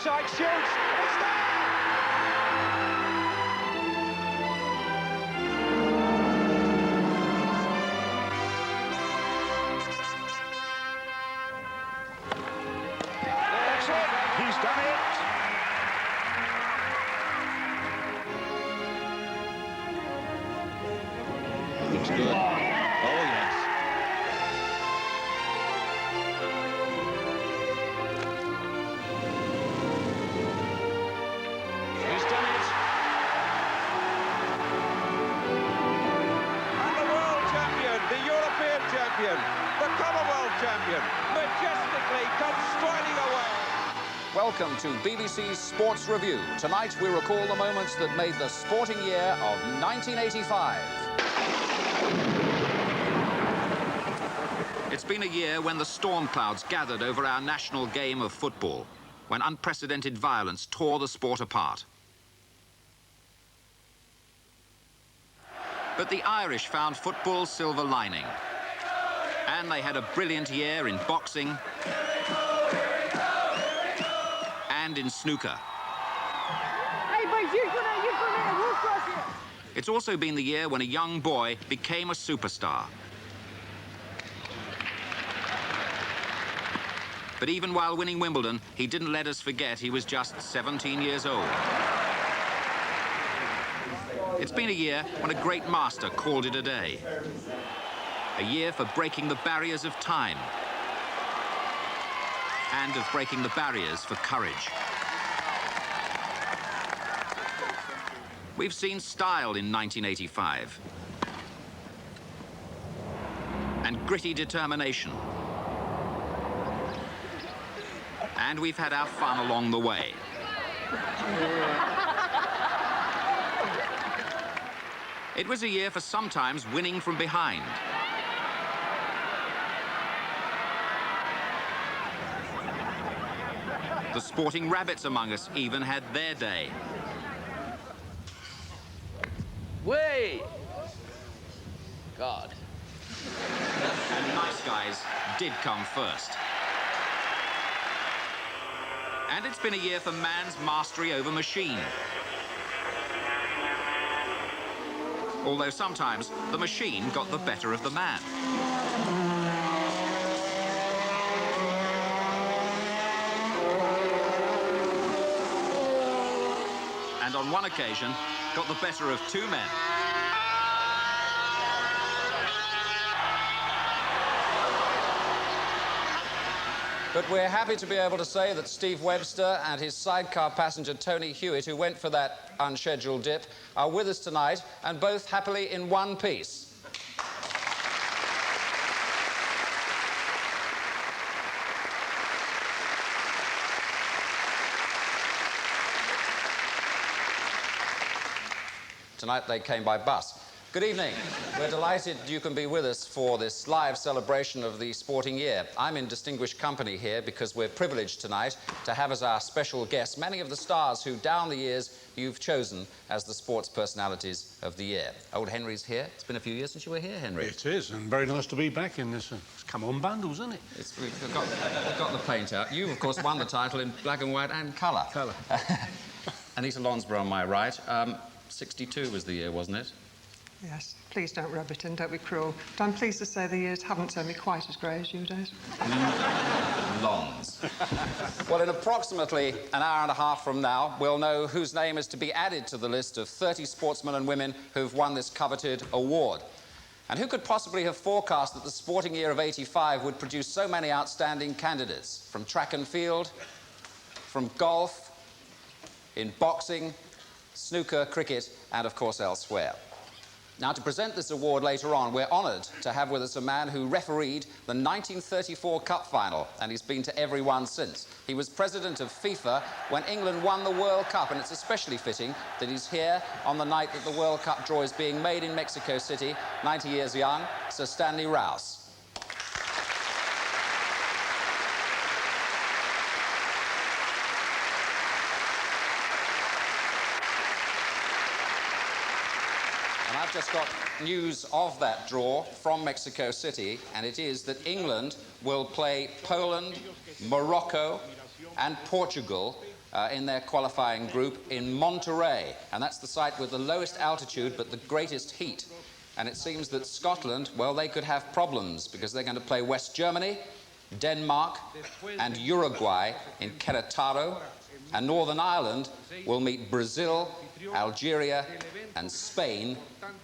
inside, shoots. It's there! That's it. He's done it. Looks good. Oh, yes. He's done it. And the world champion, the European champion, the Commonwealth champion, majestically comes striding away. Welcome to BBC's Sports Review. Tonight we recall the moments that made the sporting year of 1985. It's been a year when the storm clouds gathered over our national game of football, when unprecedented violence tore the sport apart. But the Irish found football's silver lining. And they had a brilliant year in boxing and in snooker. Hey, boys, you go there, we'll cross it. It's also been the year when a young boy became a superstar. But even while winning Wimbledon, he didn't let us forget he was just 17 years old. It's been a year when a great master called it a day. A year for breaking the barriers of time and of breaking the barriers for courage. We've seen style in 1985 and gritty determination. And we've had our fun along the way. It was a year for sometimes winning from behind. The sporting rabbits among us even had their day. Way! God. And nice guys did come first. And it's been a year for man's mastery over machine. Although sometimes the machine got the better of the man. And on one occasion, got the better of two men. But we're happy to be able to say that Steve Webster and his sidecar passenger Tony Hewitt, who went for that unscheduled dip, are with us tonight, and both happily in one piece. Tonight they came by bus. Good evening. We're delighted you can be with us for this live celebration of the sporting year. I'm in distinguished company here because we're privileged tonight to have as our special guests many of the stars who, down the years, you've chosen as the sports personalities of the year. Old Henry's here. It's been a few years since you were here, Henry. It is, and very nice to be back in this. Come on, bundles, isn't it? We've got the paint out. You, of course, won the title in black and white and colour. Colour. Anita Lonsborough on my right. 62 was the year, wasn't it? Yes, please don't rub it in, don't be cruel. But I'm pleased to say the years haven't turned me quite as grey as you did. Lons. Well, in approximately an hour and a half from now, we'll know whose name is to be added to the list of 30 sportsmen and women who've won this coveted award. And who could possibly have forecast that the sporting year of '85 would produce so many outstanding candidates, from track and field, from golf, in boxing, snooker, cricket, and, of course, elsewhere. Now, to present this award later on, we're honoured to have with us a man who refereed the 1934 Cup final, and he's been to every one since. He was president of FIFA when England won the World Cup, and it's especially fitting that he's here on the night that the World Cup draw is being made in Mexico City, 90 years young, Sir Stanley Rouse. I've just got news of that draw from Mexico City, and it is that England will play Poland, Morocco and Portugal in their qualifying group in Monterey, and that's the site with the lowest altitude but the greatest heat. And it seems that Scotland, well, they could have problems because they're going to play West Germany, Denmark and Uruguay in Querétaro, and Northern Ireland will meet Brazil, Algeria and Spain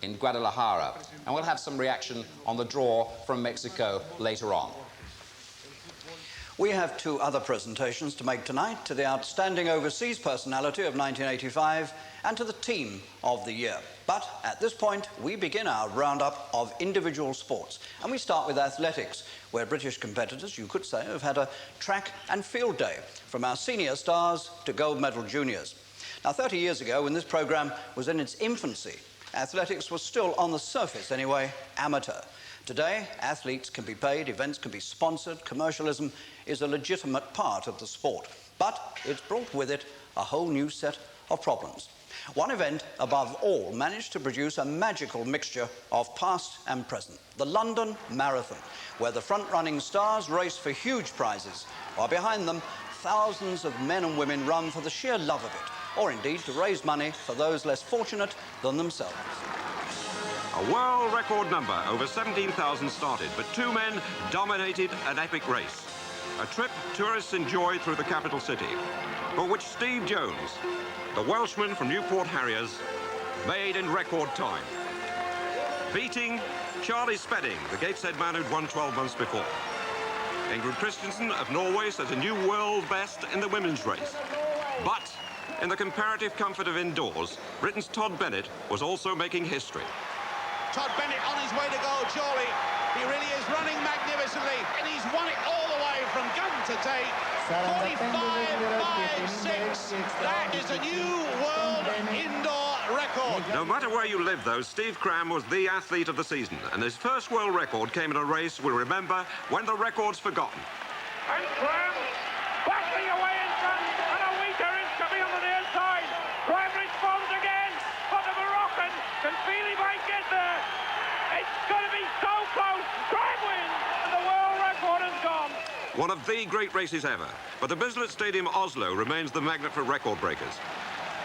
in Guadalajara. And we'll have some reaction on the draw from Mexico later on. We have two other presentations to make tonight, to the Outstanding Overseas Personality of 1985 and to the Team of the Year. But at this point, we begin our roundup of individual sports. And we start with athletics, where British competitors, you could say, have had a track and field day, from our senior stars to gold medal juniors. Now, 30 years ago, when this programme was in its infancy, athletics was still, on the surface anyway, amateur. Today, athletes can be paid, events can be sponsored, commercialism is a legitimate part of the sport. But it's brought with it a whole new set of problems. One event, above all, managed to produce a magical mixture of past and present. The London Marathon, where the front-running stars race for huge prizes, while behind them, thousands of men and women run for the sheer love of it, or indeed to raise money for those less fortunate than themselves. A world record number, over 17,000 started, but two men dominated an epic race. A trip tourists enjoy through the capital city, but which Steve Jones, the Welshman from Newport Harriers, made in record time, beating Charlie Spedding, the Gateshead man who'd won 12 months before. Ingrid Christensen of Norway set a new world best in the women's race. But in the comparative comfort of indoors, Britain's Todd Bennett was also making history. Todd Bennett on his way to goal, surely. He really is running magnificently, and he's won it all the way from gun to tape. 45.56. That is a new world indoor record. No matter where you live, though, Steve Cram was the athlete of the season, and his first world record came in a race we'll remember when the record's forgotten. And Cram battling away in front, and a weaker is coming on the near side. Cram responds again, but the Moroccan can feel he might get there. It's going to be so close. Cram wins, and the world record is gone. One of the great races ever, but the Bislett Stadium Oslo remains the magnet for record breakers.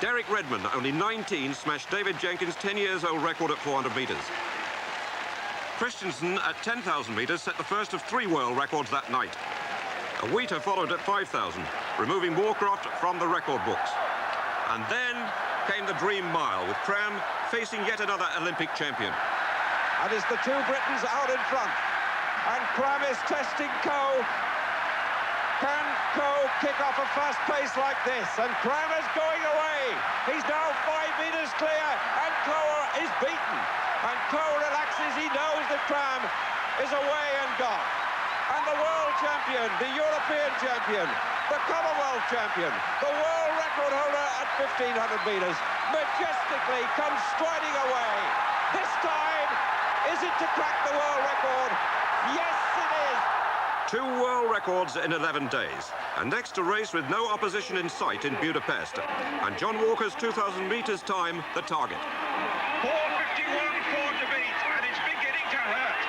Derek Redmond, only 19, smashed David Jenkins' 10-year-old record at 400 metres. Christensen at 10,000 metres set the first of 3 world records that night. A Wheater followed at 5,000, removing Moorcroft from the record books. And then came the Dream Mile, with Cram facing yet another Olympic champion. And it's the two Britons out in front. And Cram is testing Coe. Can Coe kick off a fast pace like this? And Cram is going away. He's now 5 metres clear, and Coe is beaten. And Coe relaxes. He knows that Cram is away and gone. And the world champion, the European champion, the Commonwealth champion, the world record holder at 1,500 metres, majestically comes striding away. This time, is it to crack the world record? Yes, it is. 2 world records in 11 days, and next a race with no opposition in sight in Budapest, and John Walker's 2,000 metres time the target. 4:51 to beat, and it's beginning to hurt.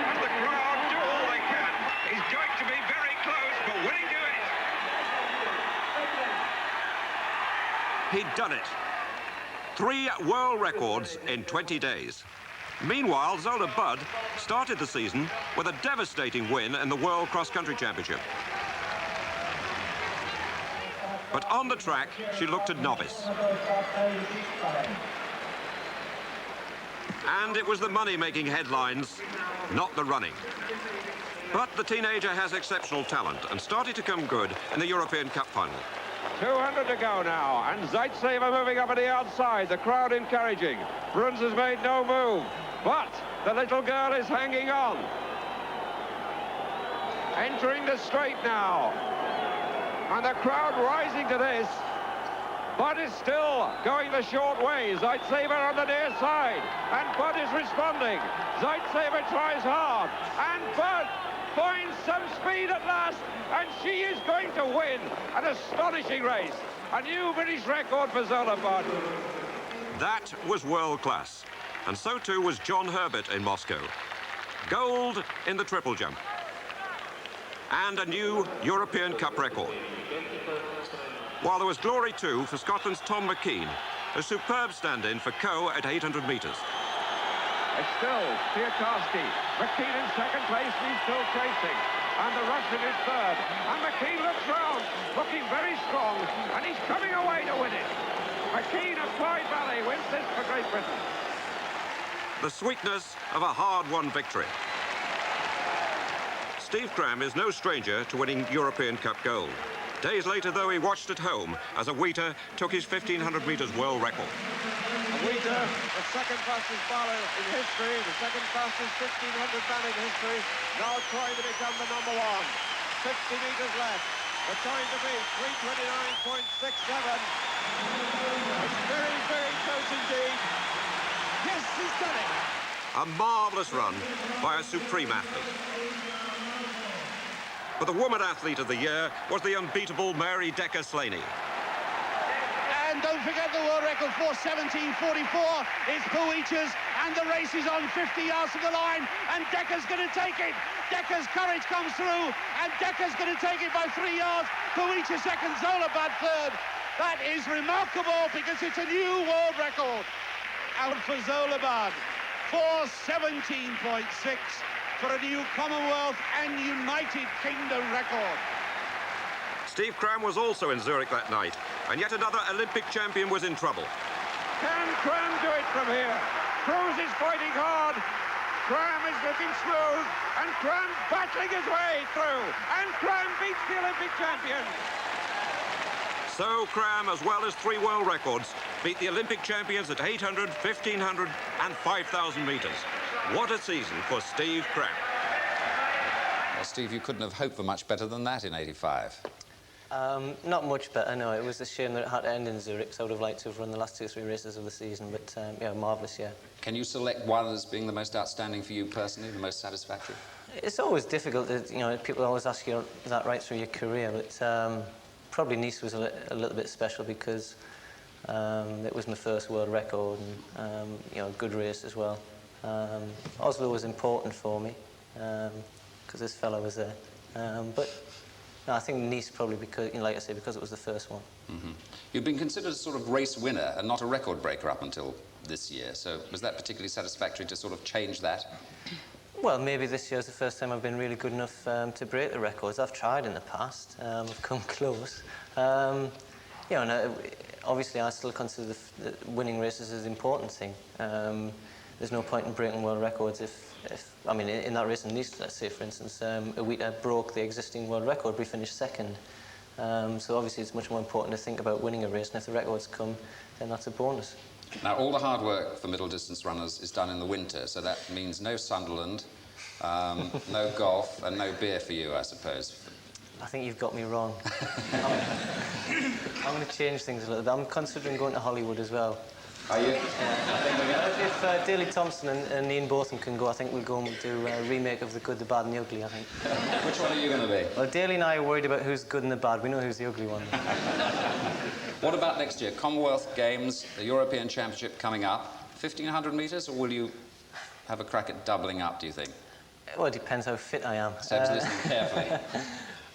And the crowd do all they can. He's going to be very close, but will he do it? He'd done it. 3 world records in 20 days. Meanwhile, Zola Budd started the season with a devastating win in the World Cross Country Championship. But on the track, she looked a novice. And it was the money making headlines, not the running. But the teenager has exceptional talent and started to come good in the European Cup final. 200 to go now, and Zaitsever moving up at the outside, the crowd encouraging. Bruns has made no move, but the little girl is hanging on. Entering the straight now, and the crowd rising to this. Bud is still going the short way. Zaitsever on the near side, and Bud is responding. Zaitsever tries hard, and Bud finds some speed at last, and she is going to win an astonishing race. A new British record for Zola Budd. That was world class, and so too was John Herbert in Moscow. Gold in the triple jump, and a new European Cup record. while there was glory too for Scotland's Tom McKean, a superb stand-in for Coe at 800 metres. It's still Piatarski. McKean in second place, and he's still chasing. And the Russian is third. And McKean looks round, looking very strong, and he's coming away to win it. McKean of Clyde Valley wins this for Great Britain. The sweetness of a hard-won victory. Steve Cram is no stranger to winning European Cup gold. Days later, though, he watched at home as a Wheater took his 1,500 metres world record. Wheater, the second fastest bowler in history, the second fastest 1,500 man in history, now trying to become the number one. 50 metres left. The time to beat, 3:29.67. It's very, very close indeed. Yes, he's done it. A marvellous run by a supreme athlete. But the woman athlete of the year was the unbeatable Mary Decker-Slaney. And don't forget the world record, 4:17.44 is Puich's, and the race is on 50 yards from the line, and Decker's going to take it. Decker's courage comes through, and Decker's going to take it by 3 yards. Puicha second, Zolabad third. That is remarkable because it's a new world record. Out for Zolabad, 4:17.6 for a new Commonwealth and United Kingdom record. Steve Cram was also in Zurich that night, and yet another Olympic champion was in trouble. Can Cram do it from here? Cruz is fighting hard. Cram is looking smooth, and Cram battling his way through, and Cram beats the Olympic champion. So Cram, as well as 3 world records, beat the Olympic champions at 800, 1,500 and 5,000 metres. What a season for Steve Cram. Well, Steve, you couldn't have hoped for much better than that in '85. Not much better, no. It was a shame that it had to end in Zurich, so I would have liked to have run the last 2 or 3 races of the season, but yeah, marvellous, yeah. Can you select one as being the most outstanding for you personally, the most satisfactory? It's always difficult, you know, people always ask you that right through your career, but probably Nice was a little bit special because it was my first world record and, you know, a good race as well. Oslo was important for me because this fellow was there, but no, I think Nice probably because, you know, like I say, because it was the first one. Mm-hmm. You've been considered a sort of race winner and not a record breaker up until this year, so was that particularly satisfactory to sort of change that? Well, maybe this year's the first time I've been really good enough to break the records. I've tried in the past, I've come close. You know, and, obviously I still consider the winning races as an important thing. There's no point in breaking world records if I mean, in that race in Nice, let's say, for instance, Awita broke the existing world record, we finished second. So obviously it's much more important to think about winning a race, and if the records come, then that's a bonus. Now, all the hard work for middle distance runners is done in the winter, so that means no Sunderland, no golf, and no beer for you, I suppose. I think you've got me wrong. I'm going to change things a little bit. I'm considering going to Hollywood as well. Are you? If Daley Thompson and Ian Botham can go, I think we'll go and do a remake of The Good, the Bad and the Ugly, I think. Which one are you going to be? Well, Daley and I are worried about who's good and the bad. We know who's the ugly one. What about next year? Commonwealth Games, the European Championship coming up. 1,500 metres, or will you have a crack at doubling up, do you think? Well, it depends how fit I am. Seb's listening carefully.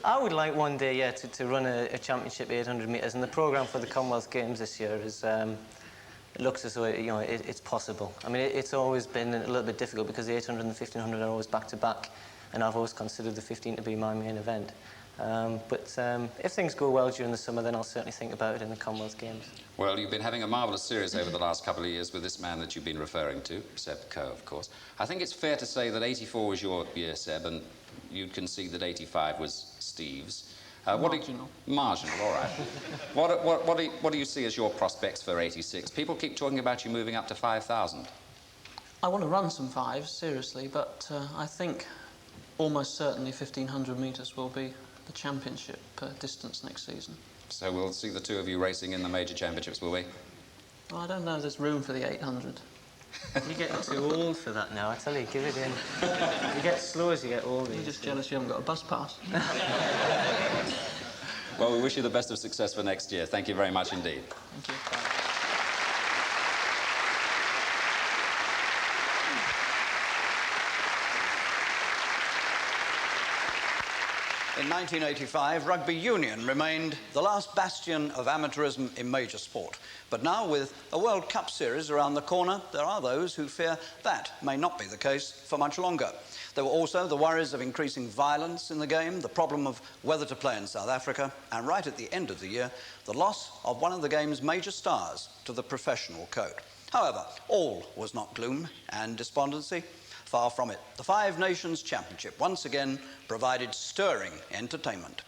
I would like one day, yeah, to run a championship 800 metres, and the programme for the Commonwealth Games this year is... it looks as though, you know, it's possible. I mean, it's always been a little bit difficult because the 800 and the 1,500 are always back-to-back, and I've always considered the 15 to be my main event. But if things go well during the summer, then I'll certainly think about it in the Commonwealth Games. Well, you've been having a marvellous series over the last couple of years with this man that you've been referring to, Seb Coe, of course. I think it's fair to say that 84 was your year, Seb, and you'd concede that 85 was Steve's. Marginal. Marginal, all right. What do you see as your prospects for 86? People keep talking about you moving up to 5,000. I want to run some fives, seriously, but I think almost certainly 1,500 metres will be the championship distance next season. So we'll see the two of you racing in the major championships, will we? Well, I don't know if there's room for the 800. You're getting too old for that now, I tell you, give it in. You get slow as you get older. You're just jealous you haven't got a bus pass. Well, we wish you the best of success for next year. Thank you very much indeed. Thank you. In In 1985, rugby union remained the last bastion of amateurism in major sport. But now, with a World Cup series around the corner, there are those who fear that may not be the case for much longer. There were also the worries of increasing violence in the game, the problem of whether to play in South Africa, and right at the end of the year, the loss of one of the game's major stars to the professional code. However, all was not gloom and despondency. Far from it. The Five Nations Championship once again provided stirring entertainment.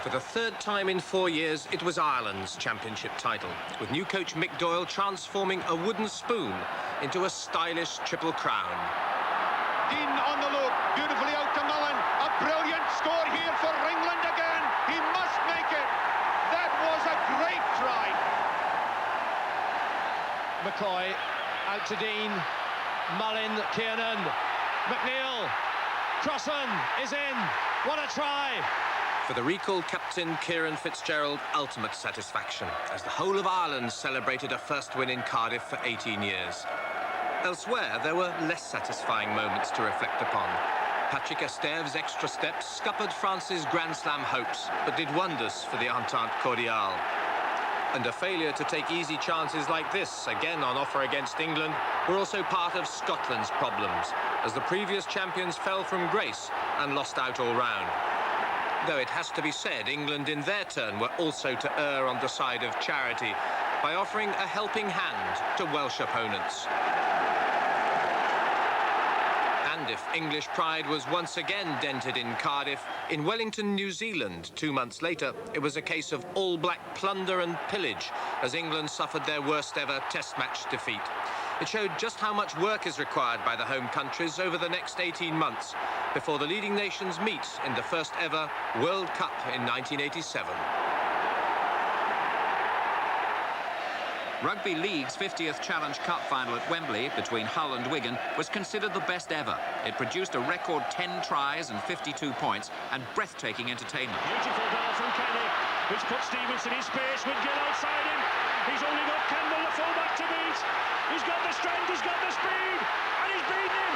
For the third time in 4 years, it was Ireland's championship title, with new coach Mick Doyle transforming a wooden spoon into a stylish triple crown. Dean on the loop, beautifully out to Mullen. A brilliant score here for England again. He must make it. That was a great try. McCoy out to Dean. Mullin, Kiernan, McNeil, Crossan is in. What a try! For the recalled captain Kieran Fitzgerald, ultimate satisfaction, as the whole of Ireland celebrated a first win in Cardiff for 18 years. Elsewhere, there were less satisfying moments to reflect upon. Patrick Esteve's extra steps scuppered France's Grand Slam hopes, but did wonders for the Entente Cordiale. And a failure to take easy chances like this, again on offer against England, were also part of Scotland's problems, as the previous champions fell from grace and lost out all round. Though it has to be said, England in their turn were also to err on the side of charity by offering a helping hand to Welsh opponents. And if English pride was once again dented in Cardiff, in Wellington, New Zealand, 2 months later, it was a case of all-black plunder and pillage as England suffered their worst ever Test match defeat. It showed just how much work is required by the home countries over the next 18 months before the leading nations meet in the first ever World Cup in 1987. Rugby League's 50th Challenge Cup final at Wembley between Hull and Wigan was considered the best ever. It produced a record 10 tries and 52 points and breathtaking entertainment. Beautiful ball from Kenny, which puts Stevenson in space with Gill outside him. He's only got Kendall, the fullback, to beat. He's got the strength, he's got the speed, and he's beaten him.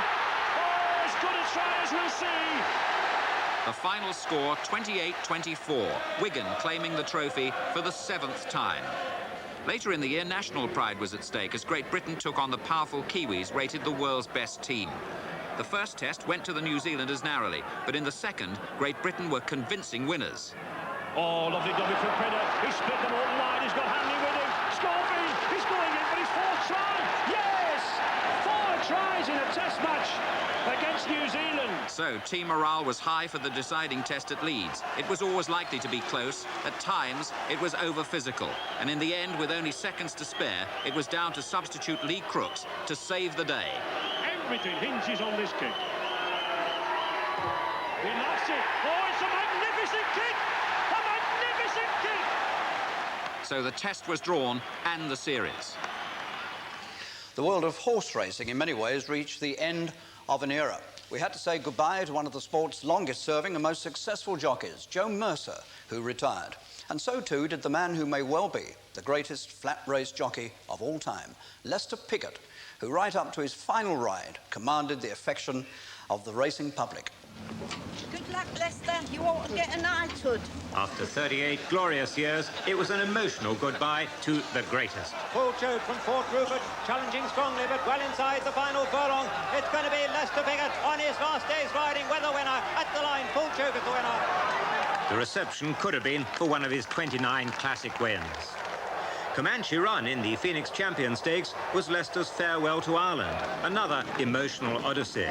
Oh, as good a try as we'll see. The final score, 28-24. Wigan claiming the trophy for the 7th time. Later in the year, national pride was at stake as Great Britain took on the powerful Kiwis, rated the world's best team. The first test went to the New Zealanders narrowly, but in the second, Great Britain were convincing winners. Oh, lovely dummy from Pinner. He split them all wide. He's got Hanley with him. Scorpion, he's going in for his 4th try. Yes! 4 tries in a test match against New Zealand. So, team morale was high for the deciding test at Leeds. It was always likely to be close. At times, it was over-physical. And in the end, with only seconds to spare, it was down to substitute Lee Crooks to save the day. Everything hinges on this kick. He lost it. Oh, it's a magnificent kick! A magnificent kick! So the test was drawn and the series. The world of horse racing in many ways reached the end of an era. We had to say goodbye to one of the sport's longest-serving and most successful jockeys, Joe Mercer, who retired. And so too did the man who may well be the greatest flat race jockey of all time, Lester Piggott, who right up to his final ride commanded the affection of the racing public. Good luck, Lester. You ought to get a knighthood. After 38 glorious years, it was an emotional goodbye to the greatest. Full choke from Fort Rupert, challenging strongly, but well inside the final furlong. It's going to be Lester Piggott on his last day's riding with the winner at the line. Full choke at the winner. The reception could have been for one of his 29 classic wins. Comanche Run in the Phoenix Champion Stakes was Leicester's farewell to Ireland, another emotional odyssey.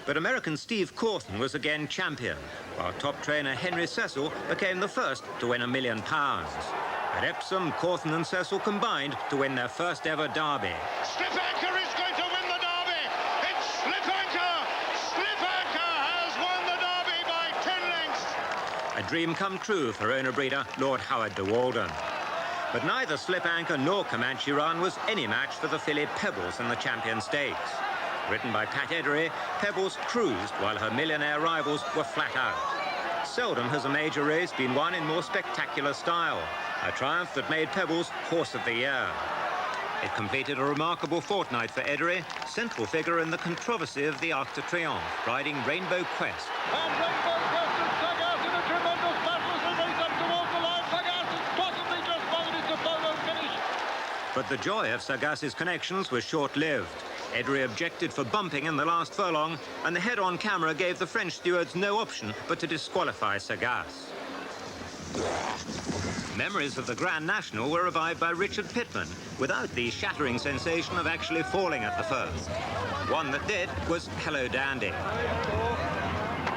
But American Steve Crawford was again champion, while top trainer Henry Cecil became the first to win £1 million. At Epsom, Cawthon and Cecil combined to win their first ever derby. Slip Anchor is going to win the derby. It's Slip Anchor. Slip Anchor has won the derby by 10 lengths. A dream come true for owner-breeder Lord Howard de Walden. But neither Slip Anchor nor Comanche Run was any match for the filly Pebbles in the Champion Stakes. Written by Pat Edery, Pebbles cruised while her millionaire rivals were flat out. Seldom has a major race been won in more spectacular style, a triumph that made Pebbles Horse of the Year. It completed a remarkable fortnight for Edery, central figure in the controversy of the Arc de Triomphe, riding Rainbow Quest. And Rainbow Quest is dug out But the joy of Sagass's connections was short-lived. Edry objected for bumping in the last furlong, and the head-on camera gave the French stewards no option but to disqualify Sagass. Memories of the Grand National were revived by Richard Pitman, without the shattering sensation of actually falling at the first. One that did was Hello Dandy.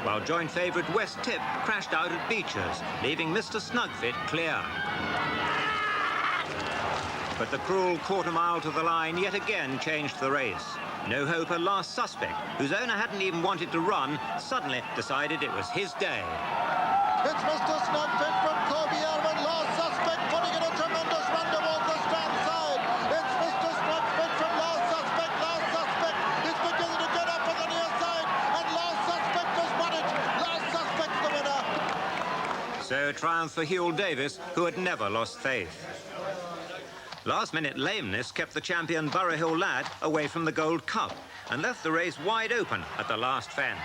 While joint favourite West Tip crashed out at Beechers, leaving Mr. Snugfit clear. But the cruel quarter-mile to the line yet again changed the race. No hope a last suspect, whose owner hadn't even wanted to run, suddenly decided it was his day. It's Mr. Snugfit from Corby Irwin, last suspect, putting in a tremendous run towards the stand side. It's Mr. Snugfit from last suspect. Last suspect is beginning to get up on the near side, and last suspect has won it. Last suspect's the winner. So triumph for Huell Davis, who had never lost faith. Last-minute lameness kept the champion Borough Hill lad away from the Gold Cup and left the race wide open at the last fence.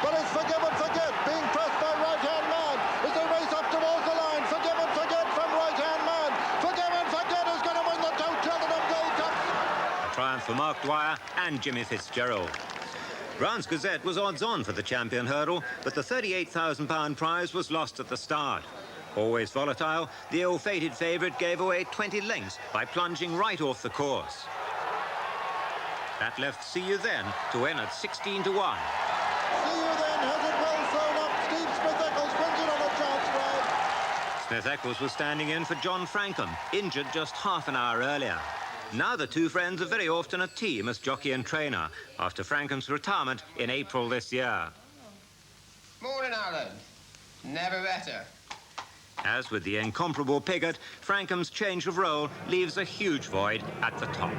But it's Forgive and Forget, being pressed by right-hand man. As they race up towards the line, Forgive and Forget from right-hand man. Forgive and Forget is going to win the Cheltenham Gold Cup. A triumph for Mark Dwyer and Jimmy Fitzgerald. Brown's Gazette was odds-on for the champion hurdle, but the £38,000 prize was lost at the start. Always volatile, the ill-fated favourite gave away 20 lengths by plunging right off the course. That left See You Then to win at 16 to 1. See You Then has it well thrown up. Steve Smith-Eccles wins it on a chance ride. Smith-Eccles was standing in for John Frankham, injured just half an hour earlier. Now the two friends are very often a team as jockey and trainer, after Frankham's retirement in April this year. Morning, Alan. Never better. As with the incomparable Piggott, Frankham's change of role leaves a huge void at the top.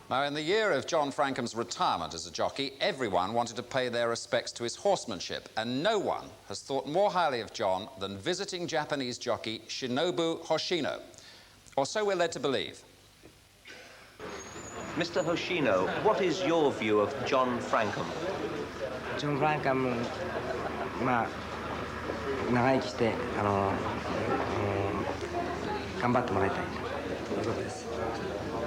Now, in the year of John Frankham's retirement as a jockey, everyone wanted to pay their respects to his horsemanship, and no one has thought more highly of John than visiting Japanese jockey Shinobu Hoshino. Or so we're led to believe. Mr. Hoshino, what is your view of John Frankham? John Frankham, 長生きして頑張ってもらいたいということです。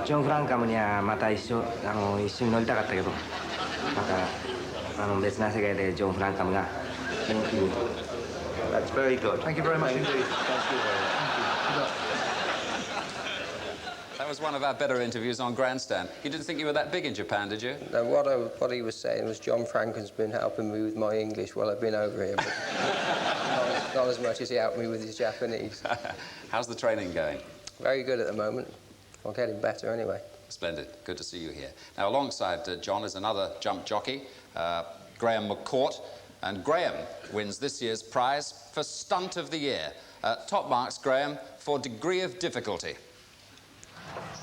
ジョン・フランカムにはまた一緒に乗りたかったけど、また別な世界でジョン・フランカムが元気に。That's very good. Thank you very much indeed. Thank you very much. That was one of our better interviews on Grandstand. You didn't think you were that big in Japan, did you? No, what he was saying was John Frankham's been helping me with my English while I've been over here, but not as much as he helped me with his Japanese. How's the training going? Very good at the moment. I'm getting better anyway. Splendid. Good to see you here. Now, alongside John is another jump jockey, Graham McCourt, and Graham wins this year's prize for Stunt of the Year. Top marks, Graham, for degree of difficulty.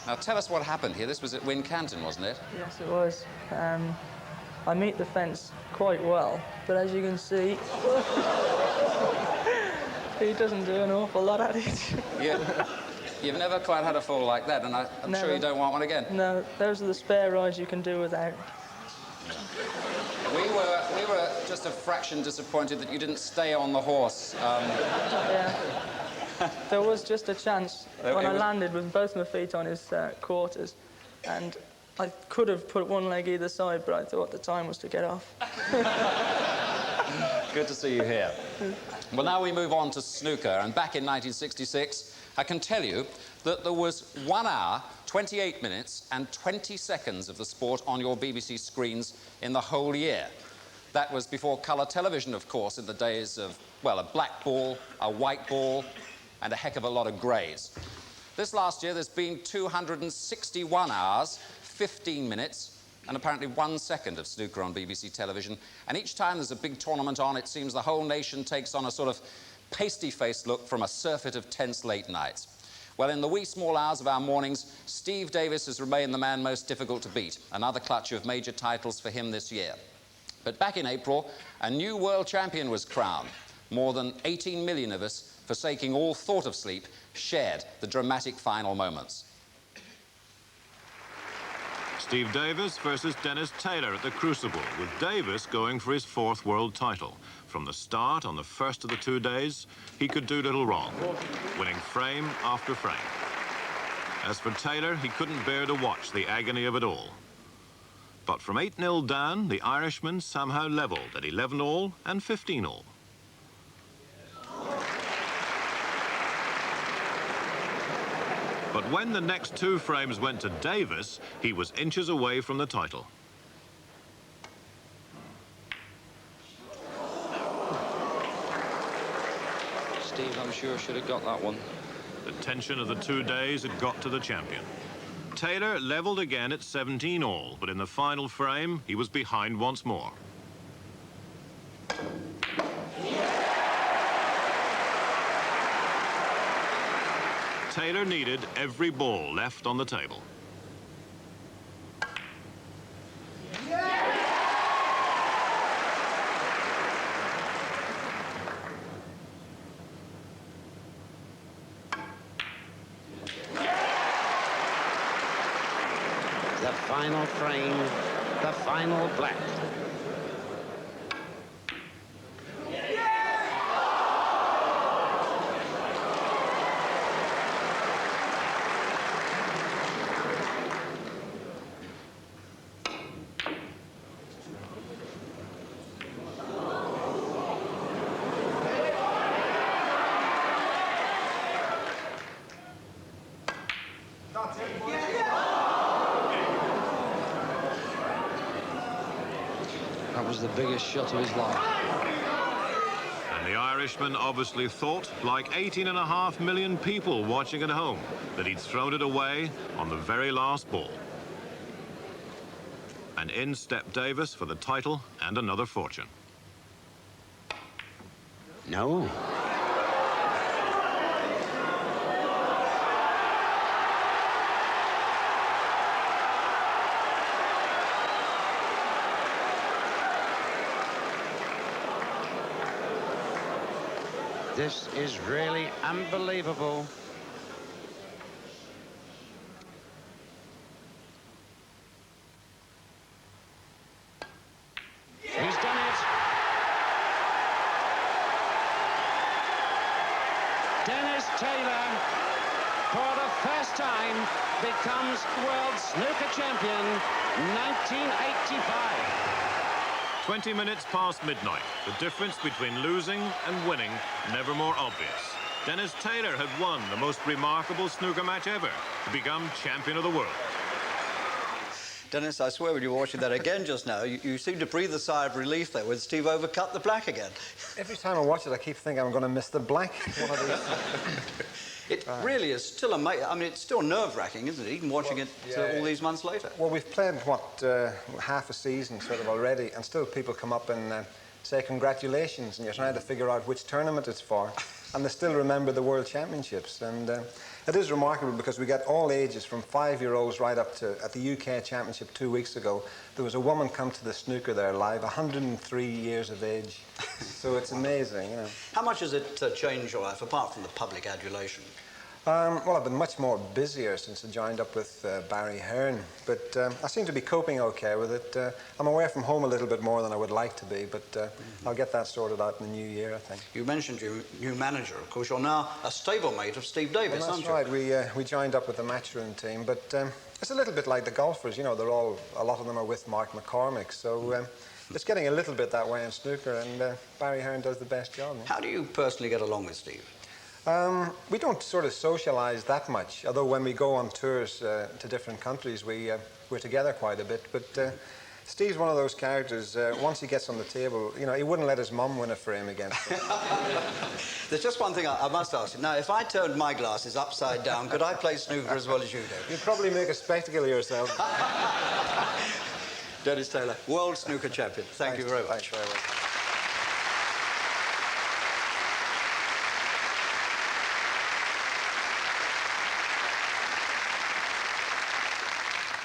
Now, tell us what happened here. This was at Wincanton, wasn't it? Yes, it was. I meet the fence quite well, but as you can see, he doesn't do an awful lot at it. You've never quite had a fall like that, and I'm sure you don't want one again. No, those are the spare rides you can do without. We were just a fraction disappointed that you didn't stay on the horse. Yeah. There was just a chance when I landed with both my feet on his quarters, and I could have put one leg either side, but I thought the time was to get off. Good to see you here. Well, now we move on to snooker, and back in 1966, I can tell you that there was 1 hour, 28 minutes and 20 seconds of the sport on your BBC screens in the whole year. That was before colour television, of course, in the days of, well, a black ball, a white ball, and a heck of a lot of greys. This last year, there's been 261 hours, 15 minutes, and apparently 1 second of snooker on BBC television. And each time there's a big tournament on, it seems the whole nation takes on a sort of pasty-faced look from a surfeit of tense late nights. Well, in the wee small hours of our mornings, Steve Davis has remained the man most difficult to beat. Another clutch of major titles for him this year. But back in April, a new world champion was crowned. More than 18 million of us, forsaking all thought of sleep, shared the dramatic final moments. Steve Davis versus Dennis Taylor at the Crucible, with Davis going for his 4th world title. From the start, on the first of the 2 days, he could do little wrong, winning frame after frame. As for Taylor, he couldn't bear to watch the agony of it all. But from 8-0 down, the Irishman somehow levelled at 11 all and 15 all. But when the next two frames went to Davis, he was inches away from the title. Steve, I'm sure, should have got that one. The tension of the 2 days had got to the champion. Taylor levelled again at 17 all, but in the final frame, he was behind once more. Taylor needed every ball left on the table. The final frame, the final black. That was the biggest shot of his life. And the Irishman obviously thought, like 18.5 million people watching at home, that he'd thrown it away on the very last ball. And in stepped Davis for the title and another fortune. No. This is really unbelievable. He's done it. Dennis Taylor, for the first time, becomes world snooker champion, 1985. 20 minutes past midnight, the difference between losing and winning never more obvious. Dennis Taylor had won the most remarkable snooker match ever to become champion of the world. Dennis, I swear when you were watching that again just now, you seemed to breathe a sigh of relief there when Steve overcut the black again. Every time I watch it, I keep thinking I'm going to miss the black. One of these. It really is still amazing. I mean, it's still nerve-wracking, isn't it, even watching it all these months later? Well, we've played, what, half a season sort of already, and still people come up and say congratulations, and you're trying to figure out which tournament it's for, and they still remember the World Championships. And it is remarkable because we get all ages, from 5-year-olds right up to, at the UK Championship 2 weeks ago, there was a woman come to the snooker there live, 103 years of age. So it's amazing, you know. How much has it changed your life, apart from the public adulation? Well, I've been much more busier since I joined up with Barry Hearn, but I seem to be coping okay with it. I'm away from home a little bit more than I would like to be, but I'll get that sorted out in the new year, I think. You mentioned your new manager. Of course, you're now a stablemate of Steve Davis, well, aren't you? That's right. We joined up with the matchroom team, but it's a little bit like the golfers. You know, they're all, a lot of them are with Mark McCormick, so it's getting a little bit that way in snooker, and Barry Hearn does the best job. Yeah? How do you personally get along with Steve? We don't sort of socialise that much, although when we go on tours to different countries, we're together quite a bit. But Steve's one of those characters, once he gets on the table, you know, he wouldn't let his mum win a frame against him. There's just one thing I must ask you. Now, if I turned my glasses upside down, could I play snooker as well as you do? You'd probably make a spectacle of yourself. Dennis Taylor, world snooker champion. Thank you very much. Thanks very much.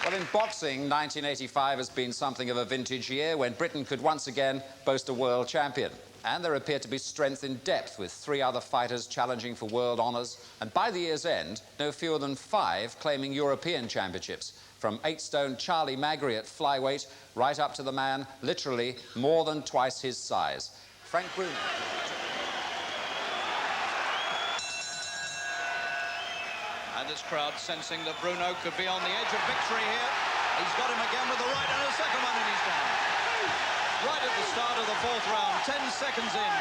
Well, in boxing, 1985 has been something of a vintage year when Britain could once again boast a world champion. And there appeared to be strength in depth, with 3 other fighters challenging for world honours. And by the year's end, no fewer than 5 claiming European championships, from 8-stone Charlie Magri at flyweight right up to the man literally more than twice his size, Frank Bruno. And this crowd sensing that Bruno could be on the edge of victory here. He's got him again with the right and a second one, and he's down. Right at the start of the fourth round, 10 seconds in.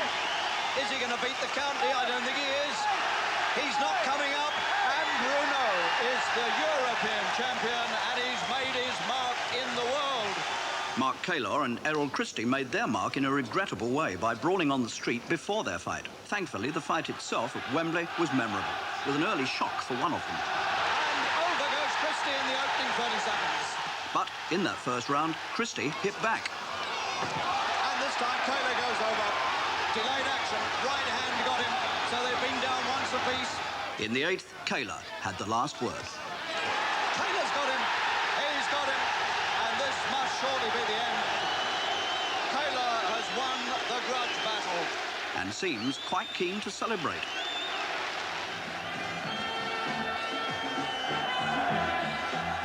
Is he going to beat the county? I don't think he is. He's not coming up, and Bruno is the European champion, and he's made his mark in the world. Mark Kaylor and Errol Christie made their mark in a regrettable way by brawling on the street before their fight. Thankfully, the fight itself at Wembley was memorable, with an early shock for one of them. And over goes Christie in the opening 30 seconds. But in that first round, Christie hit back. And this time, Kaylor goes over. Delayed action, right hand got him, so they've been down once apiece. In the eighth, Kaylor had the last word. Taylor's got him, he's got him, and this must surely be the end. Kaylor has won the grudge battle. And seems quite keen to celebrate.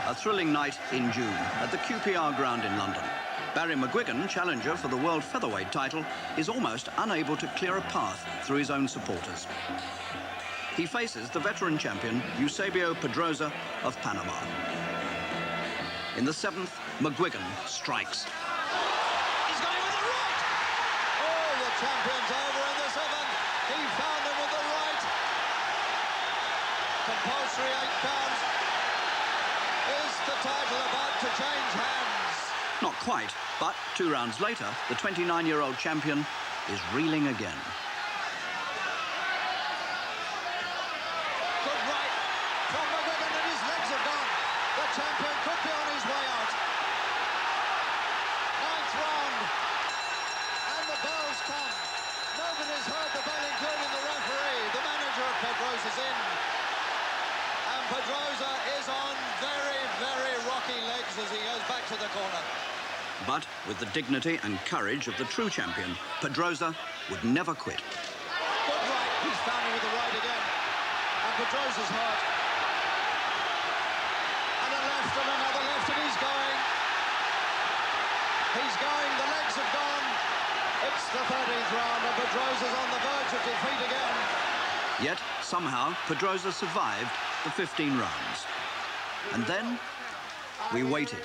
A thrilling night in June at the QPR ground in London. Barry McGuigan, challenger for the world featherweight title, is almost unable to clear a path through his own supporters. He faces the veteran champion, Eusebio Pedrosa of Panama. In the seventh, McGuigan strikes. He's got him with the right! Oh, the champion's over in the seventh. He found him with the right. Compulsory 8 pounds. Is the title about to change hands? Not quite, but 2 rounds later, the 29-year-old champion is reeling again. Good right from McGuigan, and his legs have gone. The champion could be on his way out. 9th round, and the bells come. Nobody's heard the bell, including the referee. The manager of Pedrosa's in. And Pedrosa is on very, very rocky legs as he goes back to the corner. But with the dignity and courage of the true champion, Pedrosa would never quit. Good right, he's found him with the right again. And Pedrosa's hurt. And a left and another left, and he's going. He's going, the legs have gone. It's the 13th round, and Pedrosa's on the verge of defeat again. Yet, somehow, Pedrosa survived the 15 rounds. And then we waited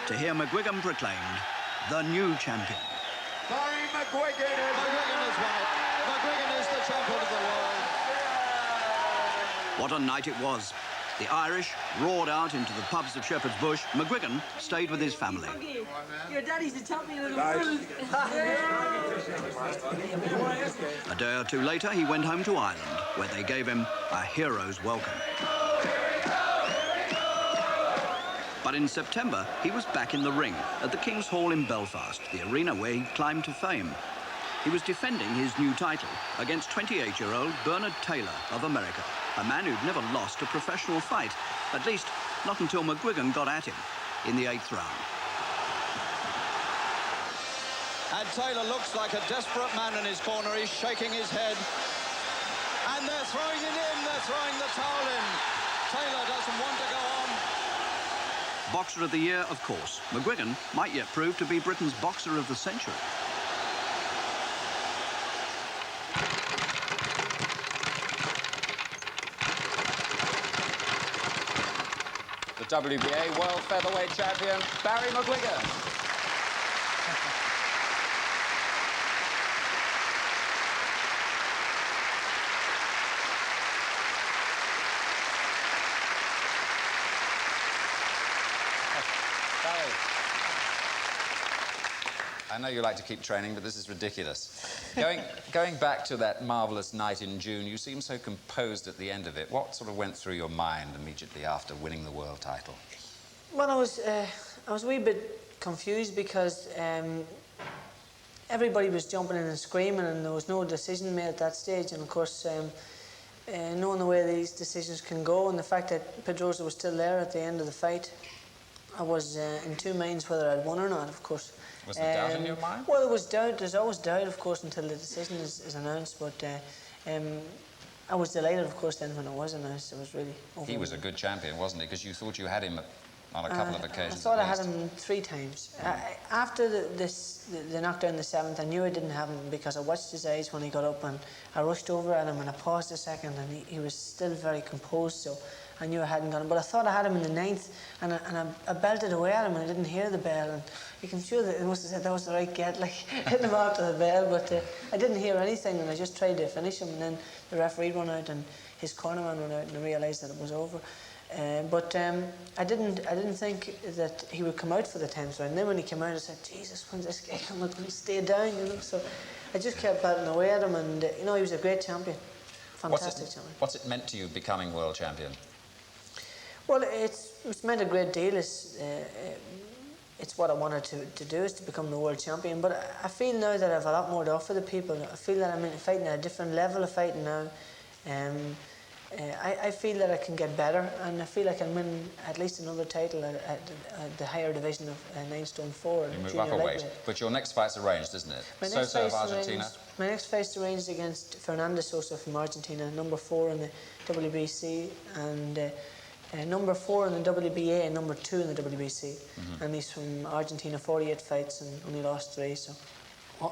to hear McGuigan proclaimed the new champion. Barry McGuigan has won it. McGuigan is the champion of the world. What a night it was. The Irish roared out into the pubs of Shepherd's Bush. McGuigan stayed with his family. Your daddy's the champion of the world. A day or two later, he went home to Ireland, where they gave him a hero's welcome. But in September, he was back in the ring at the King's Hall in Belfast, the arena where he climbed to fame. He was defending his new title against 28-year-old Bernard Taylor of America, a man who'd never lost a professional fight, at least not until McGuigan got at him in the 8th round. And Taylor looks like a desperate man in his corner. He's shaking his head. And they're throwing it in. They're throwing the towel in. Taylor doesn't want to go on. Boxer of the Year, of course. McGuigan might yet prove to be Britain's Boxer of the Century. The WBA World Featherweight Champion, Barry McGuigan. I know you like to keep training, but this is ridiculous. Going back to that marvellous night in June, you seemed so composed at the end of it. What sort of went through your mind immediately after winning the world title? Well, I was a wee bit confused because everybody was jumping in and screaming, and there was no decision made at that stage. And of course, knowing the way these decisions can go, and the fact that Pedrosa was still there at the end of the fight, I was in two minds whether I'd won or not, of course. Was there doubt in your mind? Well, there was doubt. There's always doubt, of course, until the decision is announced. But I was delighted, of course, then when it was announced. It was really overwhelming. He was a good champion, wasn't he? Because you thought you had him on a couple of occasions. I thought I had him 3 times. After the knockdown the 7th, I knew I didn't have him because I watched his eyes when he got up, and I rushed over at him and I paused a second, and he was still very composed, so I knew I hadn't got him. But I thought I had him in the 9th, and I belted away at him and I didn't hear the bell, and you can sure that it must have said that was the right get, like hitting him after the bell, but I didn't hear anything, and I just tried to finish him, and then the referee ran out and his cornerman ran out, and I realised that it was over. But I didn't think that he would come out for the 10th round. And then when he came out, I said, Jesus, when's this guy coming to stay down, you know? So I just kept batting away at him, and you know, he was a great champion, fantastic champion. What's it meant to you becoming world champion? Well, it's meant a great deal. It's what I wanted to do, is to become the world champion. But I feel now that I have a lot more to offer the people. I feel that I'm fighting at a different level of fighting now. I feel that I can get better, and I feel I can win at least another title at the higher division of 9 stone 4. You move up a weight, but your next fight's arranged, isn't it? Sosa of Argentina. My next fight's arranged against Fernando Sosa from Argentina, number 4 in the WBC, and number 4 in the WBA and number 2 in the WBC. And he's from Argentina, 48 fights and only lost 3, so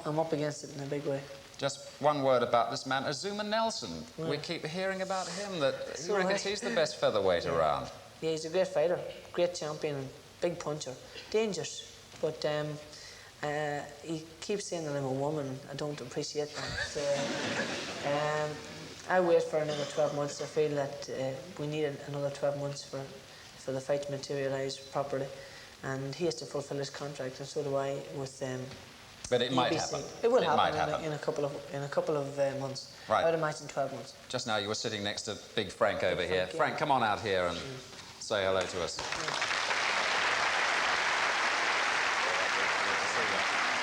I'm up against it in a big way. Just one word about this man, Azuma Nelson. We keep hearing about him, that he reckons he's the best featherweight around. Yeah, he's a great fighter, great champion, and big puncher. Dangerous, but he keeps saying that I'm a woman. I don't appreciate that. I wait for another 12 months. I feel that we need another 12 months for the fight to materialise properly, and he has to fulfil his contract, and so do I with But it might happen. It will happen in a couple of months. Right. I'd imagine 12 months. Just now you were sitting next to Big Frank over here. Frank, come on out here and say hello to us.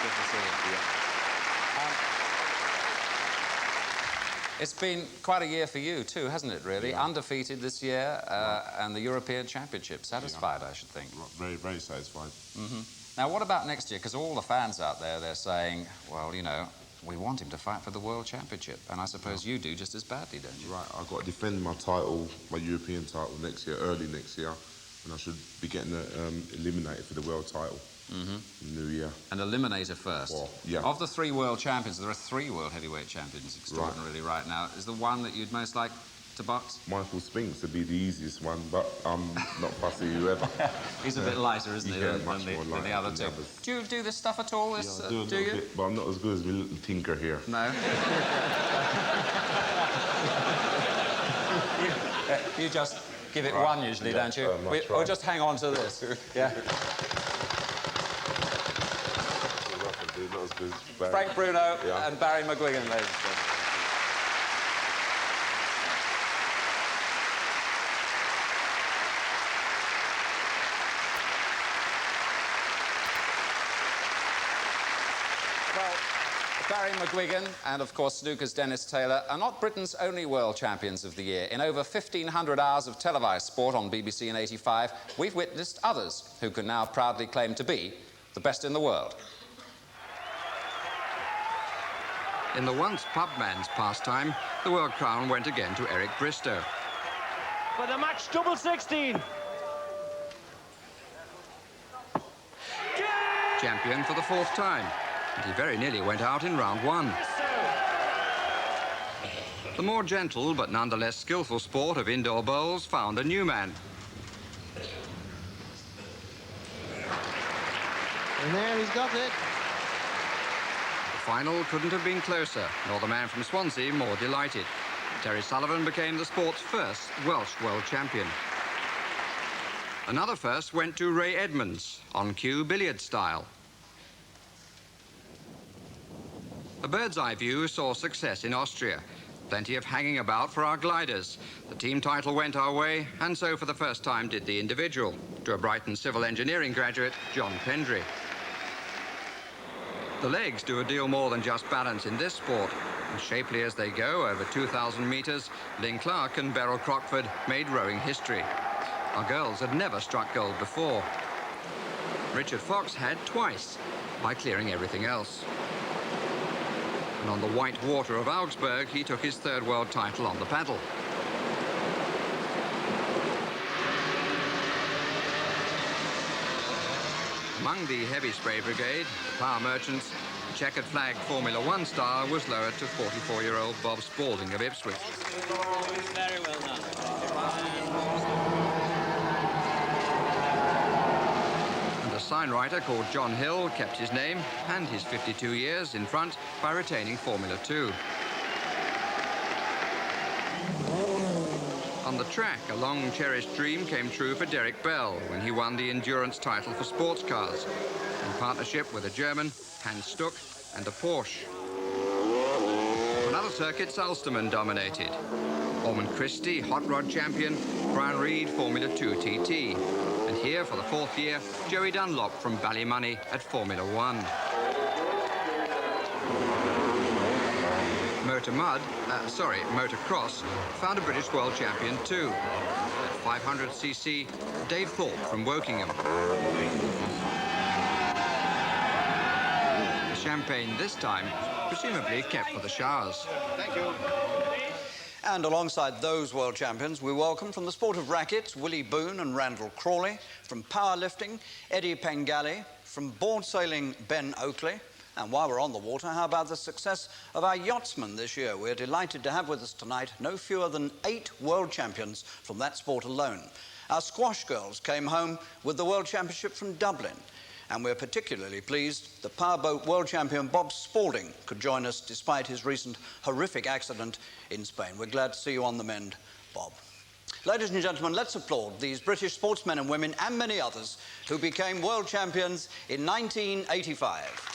Good to see you. It's been quite a year for you too, hasn't it, really? Yeah. Undefeated this year, and the European Championship. Satisfied, I should think. Very, very satisfied. Now, what about next year? Because all the fans out there, they're saying, well, you know, we want him to fight for the World Championship. And I suppose you do just as badly, don't you? Right, I've got to defend my title, my European title next year, early next year. And I should be getting eliminated for the world title in the new year. An eliminator first? Well, yeah. Of the 3 world champions, there are 3 world heavyweight champions extraordinarily right now. Is the one that you'd most like to box? Michael Spinks would be the easiest one, but I'm not fussy whoever. He's a bit lighter, isn't he, than the other 2? Do you do this stuff at all? Yeah, I do you? Bit, but I'm not as good as my little tinker here. No? you just give it one usually, don't you? Or just hang on to this. Yeah. Frank Bruno and Barry McGuigan, ladies and gentlemen. Barry McGuigan and, of course, snooker's Dennis Taylor are not Britain's only world champions of the year. In over 1,500 hours of televised sport on BBC in '85, we've witnessed others who can now proudly claim to be the best in the world. In the once pubman's pastime, the world crown went again to Eric Bristow. For the match, double 16. Champion for the 4th time. And he very nearly went out in round 1. The more gentle but nonetheless skillful sport of indoor bowls found a new man. And there he's got it. The final couldn't have been closer, nor the man from Swansea more delighted. Terry Sullivan became the sport's first Welsh world champion. Another first went to Ray Edmonds, on cue billiard style. A bird's-eye view saw success in Austria. Plenty of hanging about for our gliders. The team title went our way, and so for the first time did the individual, to a Brighton civil engineering graduate, John Pendry. The legs do a deal more than just balance in this sport. And shapely as they go, over 2,000 metres, Lynn Clark and Beryl Crockford made rowing history. Our girls had never struck gold before. Richard Fox had twice, by clearing everything else. And on the white water of Augsburg, he took his 3rd world title on the paddle. Among the heavy spray brigade, the Power Merchants, the checkered flag Formula 1 star was lowered to 44-year-old Bob Spalding of Ipswich. Very well done. And a sign writer called John Hill kept his name and his 52 years in front by retaining Formula 2. On the track, a long-cherished dream came true for Derek Bell when he won the endurance title for sports cars in partnership with a German, Hans Stuck, and a Porsche. On other circuits, Ulsterman dominated. Ormond Christie, hot rod champion, Brian Reed, Formula 2 TT. And here, for the 4th year, Joey Dunlop from Ballymoney at Formula 1. Motocross found a British world champion too. At 500cc, Dave Thorpe from Wokingham. The champagne this time, presumably kept for the showers. Thank you. And alongside those world champions, we welcome from the sport of rackets, Willie Boone and Randall Crawley, from powerlifting, Eddie Pengali, from board sailing, Ben Oakley. And while we're on the water, how about the success of our yachtsmen this year? We're delighted to have with us tonight no fewer than 8 world champions from that sport alone. Our squash girls came home with the World Championship from Dublin. And we're particularly pleased that powerboat world champion Bob Spalding could join us despite his recent horrific accident in Spain. We're glad to see you on the mend, Bob. Ladies and gentlemen, let's applaud these British sportsmen and women and many others who became world champions in 1985.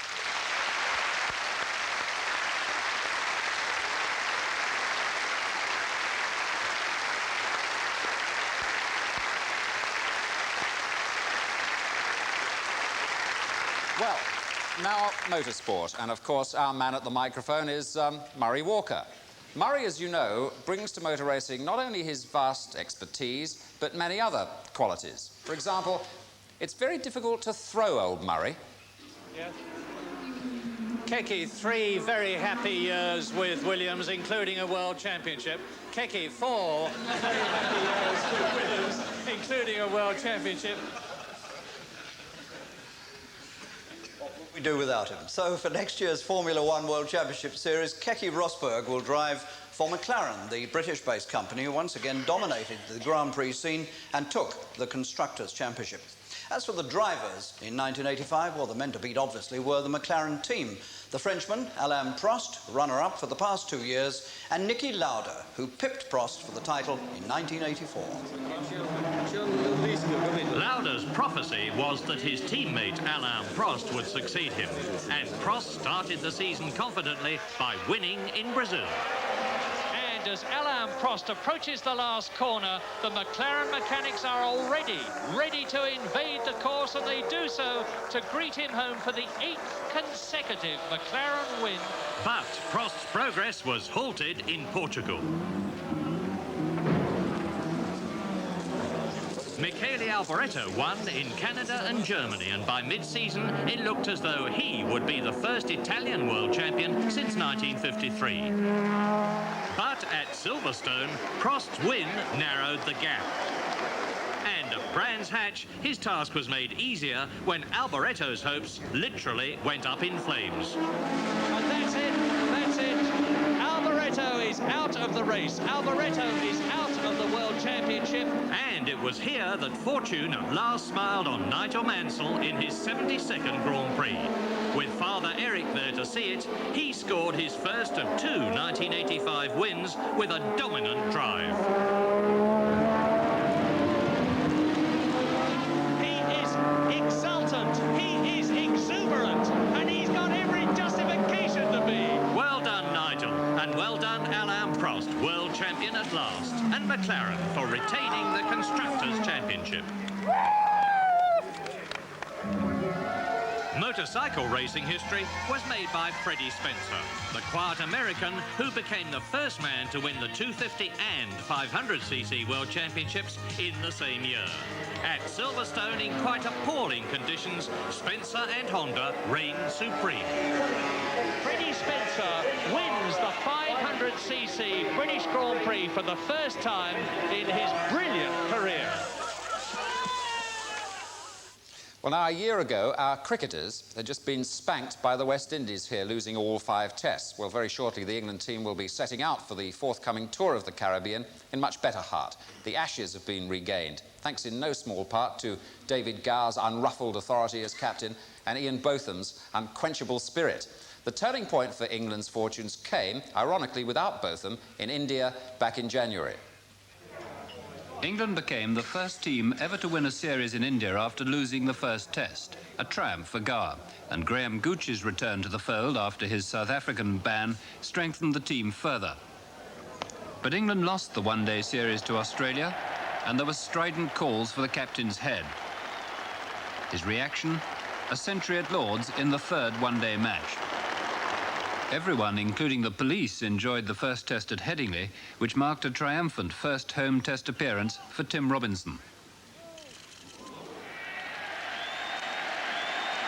Well, now motorsport, and of course our man at the microphone is Murray Walker. Murray, as you know, brings to motor racing not only his vast expertise, but many other qualities. For example, it's very difficult to throw old Murray. Yeah. Keke, 3 very happy years with Williams, including a World Championship. Keke, 4 very happy years with Williams, including a World Championship. We do without him. So for next year's Formula 1 World Championship Series, Keke Rosberg will drive for McLaren, the British-based company who once again dominated the Grand Prix scene and took the Constructors' Championship. As for the drivers in 1985, well, the men to beat, obviously, were the McLaren team. The Frenchman, Alain Prost, runner-up for the past 2 years, and Niki Lauda, who pipped Prost for the title in 1984. Lauda's prophecy was that his teammate Alain Prost would succeed him, and Prost started the season confidently by winning in Brazil. And as Alain Prost approaches the last corner, the McLaren mechanics are already ready to invade the course, and they do so to greet him home for the 8th consecutive McLaren win. But Prost's progress was halted in Portugal. Michele Alboreto won in Canada and Germany, and by mid-season it looked as though he would be the first Italian world champion since 1953. But at Silverstone, Prost's win narrowed the gap. And at Brands Hatch, his task was made easier when Alboreto's hopes literally went up in flames. And that's it, that's it. Alboreto is out of the race. Alboreto is out of the World Championship. And it was here that fortune at last smiled on Nigel Mansell in his 72nd Grand Prix. With Father Eric there to see it, he scored his first of 2 1985 wins with a dominant drive. He is exultant, he is exuberant, and he's got every justification to be. Well done, Nigel, and well done, Alain Prost, world champion at last, and McLaren for retaining the Constructors' Championship. Motorcycle racing history was made by Freddie Spencer, the quiet American who became the first man to win the 250 and 500cc World Championships in the same year. At Silverstone, in quite appalling conditions, Spencer and Honda reigned supreme. Freddie Spencer wins the 500cc British Grand Prix for the first time in his brilliant career. Well, now, a year ago, our cricketers had just been spanked by the West Indies here, losing all 5 tests. Well, very shortly, the England team will be setting out for the forthcoming tour of the Caribbean in much better heart. The Ashes have been regained, thanks in no small part to David Gower's unruffled authority as captain and Ian Botham's unquenchable spirit. The turning point for England's fortunes came, ironically without Botham, in India back in January. England became the first team ever to win a series in India after losing the first test, a triumph for Gower, and Graham Gooch's return to the fold after his South African ban strengthened the team further. But England lost the one-day series to Australia, and there were strident calls for the captain's head. His reaction? A century at Lord's in the 3rd one-day match. Everyone, including the police, enjoyed the first test at Headingley, which marked a triumphant first home test appearance for Tim Robinson.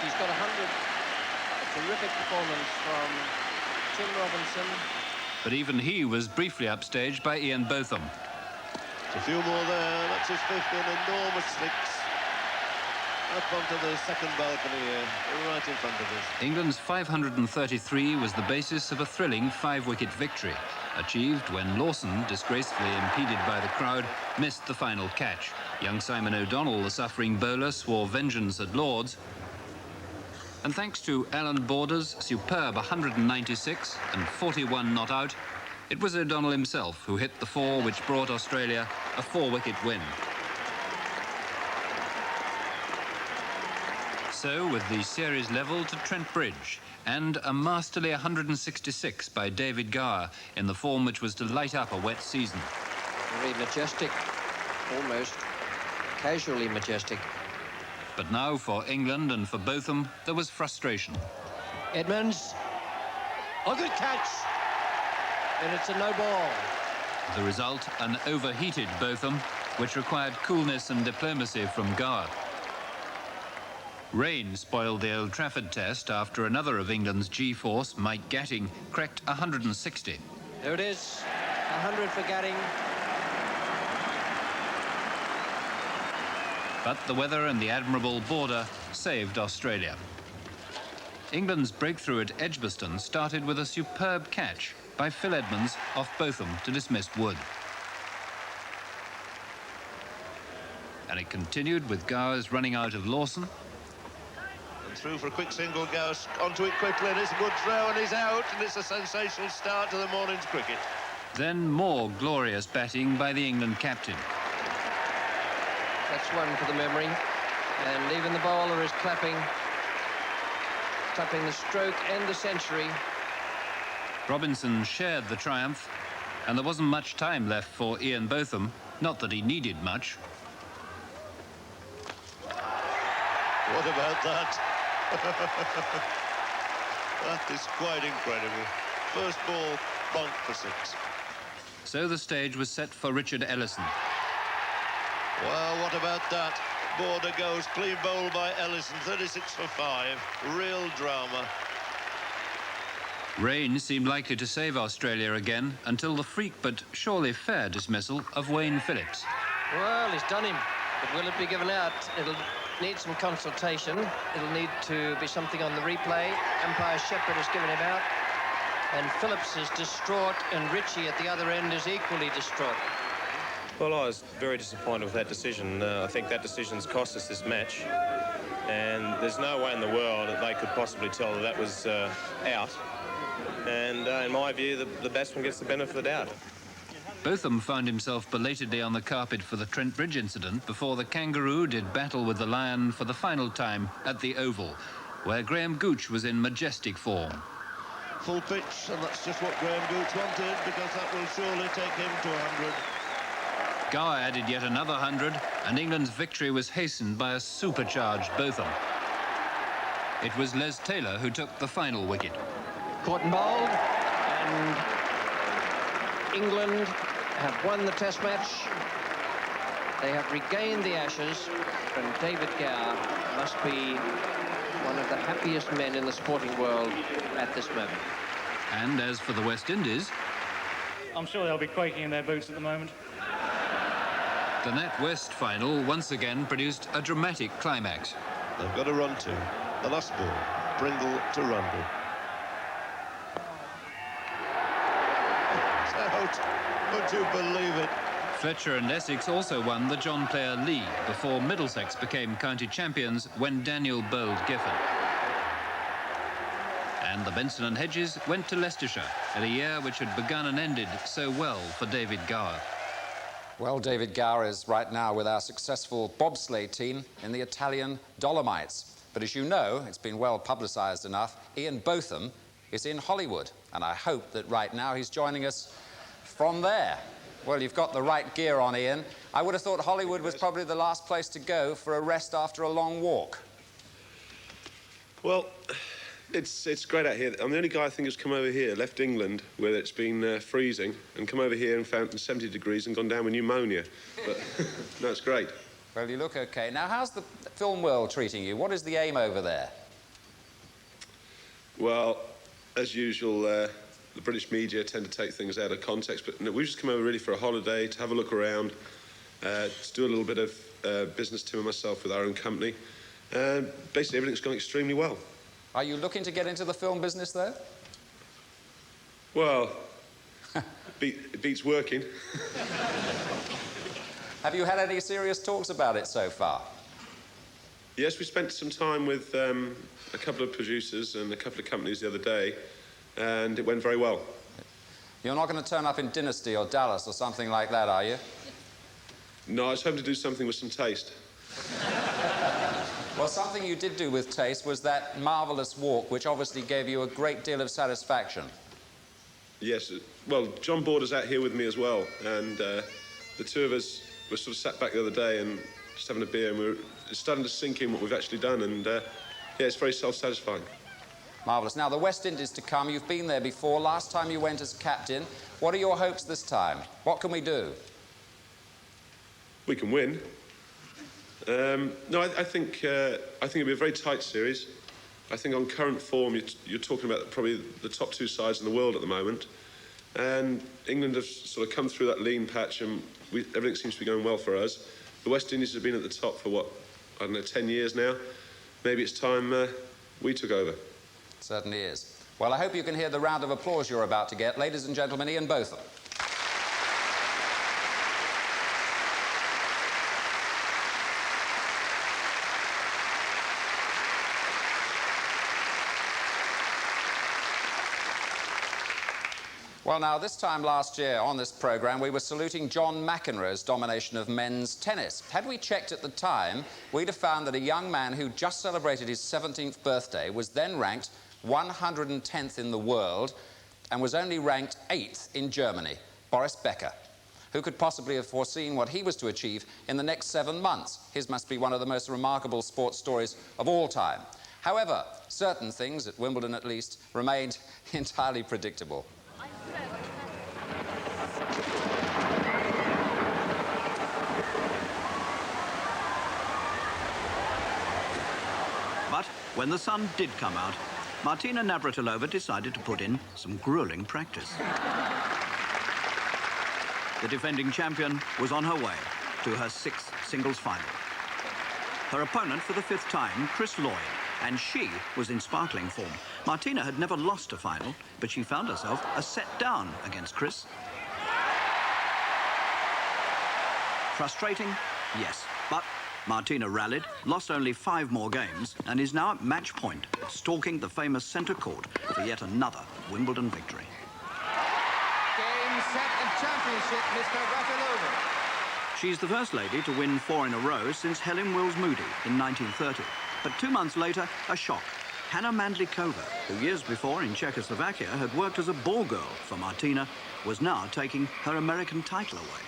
He's got 100. A terrific performance from Tim Robinson. But even he was briefly upstaged by Ian Botham. A few more there. That's his 5th, an enormous 6. Up onto the second balcony here, right in front of us. England's 533 was the basis of a thrilling 5-wicket victory, achieved when Lawson, disgracefully impeded by the crowd, missed the final catch. Young Simon O'Donnell, the suffering bowler, swore vengeance at Lord's. And thanks to Alan Border's superb 196 and 41 not out, it was O'Donnell himself who hit the 4 which brought Australia a 4-wicket win. So, with the series level to Trent Bridge and a masterly 166 by David Gower in the form which was to light up a wet season. Very majestic, almost casually majestic. But now for England and for Botham, there was frustration. Edmonds, a good catch, and it's a no ball. The result, an overheated Botham, which required coolness and diplomacy from Gower. Rain spoiled the Old Trafford test after another of England's G-force, Mike Gatting, cracked 160. There it is, 100 for Gatting. But the weather and the admirable Border saved Australia. England's breakthrough at Edgbaston started with a superb catch by Phil Edmonds off Botham to dismissed Wood. And it continued with Gower's running out of Lawson. Through for a quick single, goes onto it quickly, and it's a good throw, and he's out, and it's a sensational start to the morning's cricket. Then more glorious batting by the England captain. That's one for the memory, and even the bowler is clapping the stroke and the century. Robinson shared the triumph, and there wasn't much time left for Ian Botham, not that he needed much. What about that? That is quite incredible. First ball, bonk for 6. So the stage was set for Richard Ellison. Well, what about that? Border goes clean bowl by Ellison, 36 for 5. Real drama. Rain seemed likely to save Australia again until the freak but surely fair dismissal of Wayne Phillips. Well, he's done him, but will it be given out? It'll need some consultation. It'll need to be something on the replay. Umpire Shepherd has given him out. And Phillips is distraught, and Ritchie at the other end is equally distraught. Well, I was very disappointed with that decision. I think that decision's cost us this match. And there's no way in the world that they could possibly tell that that was out. And in my view, the batsman gets the benefit of the doubt. Botham found himself belatedly on the carpet for the Trent Bridge incident before the Kangaroo did battle with the Lion for the final time at the Oval, where Graham Gooch was in majestic form. Full pitch, and that's just what Graham Gooch wanted, because that will surely take him to 100. Gower added yet another 100, and England's victory was hastened by a supercharged Botham. It was Les Taylor who took the final wicket. Caught and bowled, and England have won the test match. They have regained the Ashes, and David Gower must be one of the happiest men in the sporting world at this moment. And as for the West Indies, I'm sure they'll be quaking in their boots at the moment. The Nat West final once again produced a dramatic climax. they've got to run to. The last ball, Brindle to Rundle. It's out. Would you believe it? Fletcher and Essex also won the John Player League before Middlesex became county champions when Daniel bowled Giffen. And the Benson and Hedges went to Leicestershire in a year which had begun and ended so well for David Gower. Well, David Gower is right now with our successful bobsleigh team in the Italian Dolomites. But as you know, it's been well publicised enough, Ian Botham is in Hollywood, and I hope that right now he's joining us from there. Well, you've got the right gear on, Ian. I would have thought Hollywood was probably the last place to go for a rest after a long walk. Well, it's great out here. I'm the only guy I think who's come over here, left England, where it's been freezing, and come over here and found 70 degrees and gone down with pneumonia. But no, it's great. Well, you look okay. Now, how's the film world treating you? What is the aim over there? Well, as usual, the British media tend to take things out of context, but no, we've just come over really for a holiday, to have a look around, to do a little bit of business, Tim and myself, with our own company. Basically, everything's gone extremely well. Are you looking to get into the film business, though? Well, it beats working. Have you had any serious talks about it so far? Yes, we spent some time with a couple of producers and a couple of companies the other day, and it went very well. You're not going to turn up in Dynasty or Dallas or something like that, are you? No, I was hoping to do something with some taste. Well, something you did do with taste was that marvellous walk, which obviously gave you a great deal of satisfaction. Yes, well, John Border's out here with me as well, and the two of us were sort of sat back the other day and just having a beer, and we were starting to sink in what we've actually done, and yeah, it's very self-satisfying. Marvellous. Now, the West Indies to come. You've been there before. Last time you went as captain. What are your hopes this time? What can we do? We can win. No, I think it'll be a very tight series. I think on current form, you're talking about probably the top two sides in the world at the moment. And England have sort of come through that lean patch, and everything seems to be going well for us. The West Indies have been at the top for, what, I don't know, 10 years now. Maybe it's time we took over. Certainly is. Well, I hope you can hear the round of applause you're about to get. Ladies and gentlemen, Ian Botham. Well, now, this time last year on this programme, we were saluting John McEnroe's domination of men's tennis. Had we checked at the time, we'd have found that a young man who just celebrated his 17th birthday was then ranked 110th in the world and was only ranked 8th in Germany, Boris Becker. Who could possibly have foreseen what he was to achieve in the next 7 months? His must be one of the most remarkable sports stories of all time. However, certain things, at Wimbledon at least, remained entirely predictable. But when the sun did come out, Martina Navratilova decided to put in some grueling practice. The defending champion was on her way to her 6th singles final. Her opponent for the 5th time, Chris Lloyd, and she was in sparkling form. Martina had never lost a final, but she found herself a set down against Chris. Frustrating? Yes, but Martina rallied, lost only 5 more games, and is now at match point, stalking the famous centre court for yet another Wimbledon victory. Game, set, and championship, Miss Navratilova. She's the first lady to win 4 in a row since Helen Wills Moody in 1930. But 2 months later, a shock. Hannah Mandlikova, who years before in Czechoslovakia had worked as a ball girl for Martina, was now taking her American title away.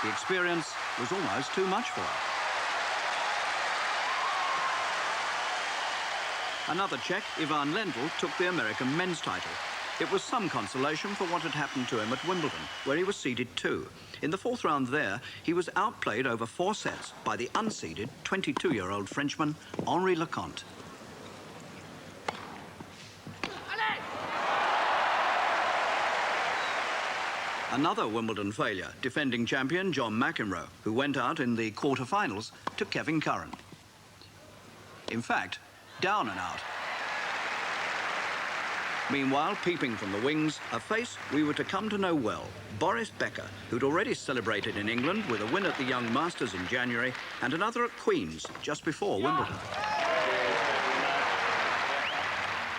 The experience was almost too much for her. Another Czech, Ivan Lendl, took the American men's title. It was some consolation for what had happened to him at Wimbledon, where he was seeded 2. In the 4th round there, he was outplayed over 4 sets by the unseeded 22-year-old Frenchman, Henri Leconte. Another Wimbledon failure, defending champion John McEnroe, who went out in the quarter-finals to Kevin Curran. In fact, down and out. Meanwhile, peeping from the wings, a face we were to come to know well, Boris Becker, who'd already celebrated in England with a win at the Young Masters in January and another at Queen's just before Wimbledon.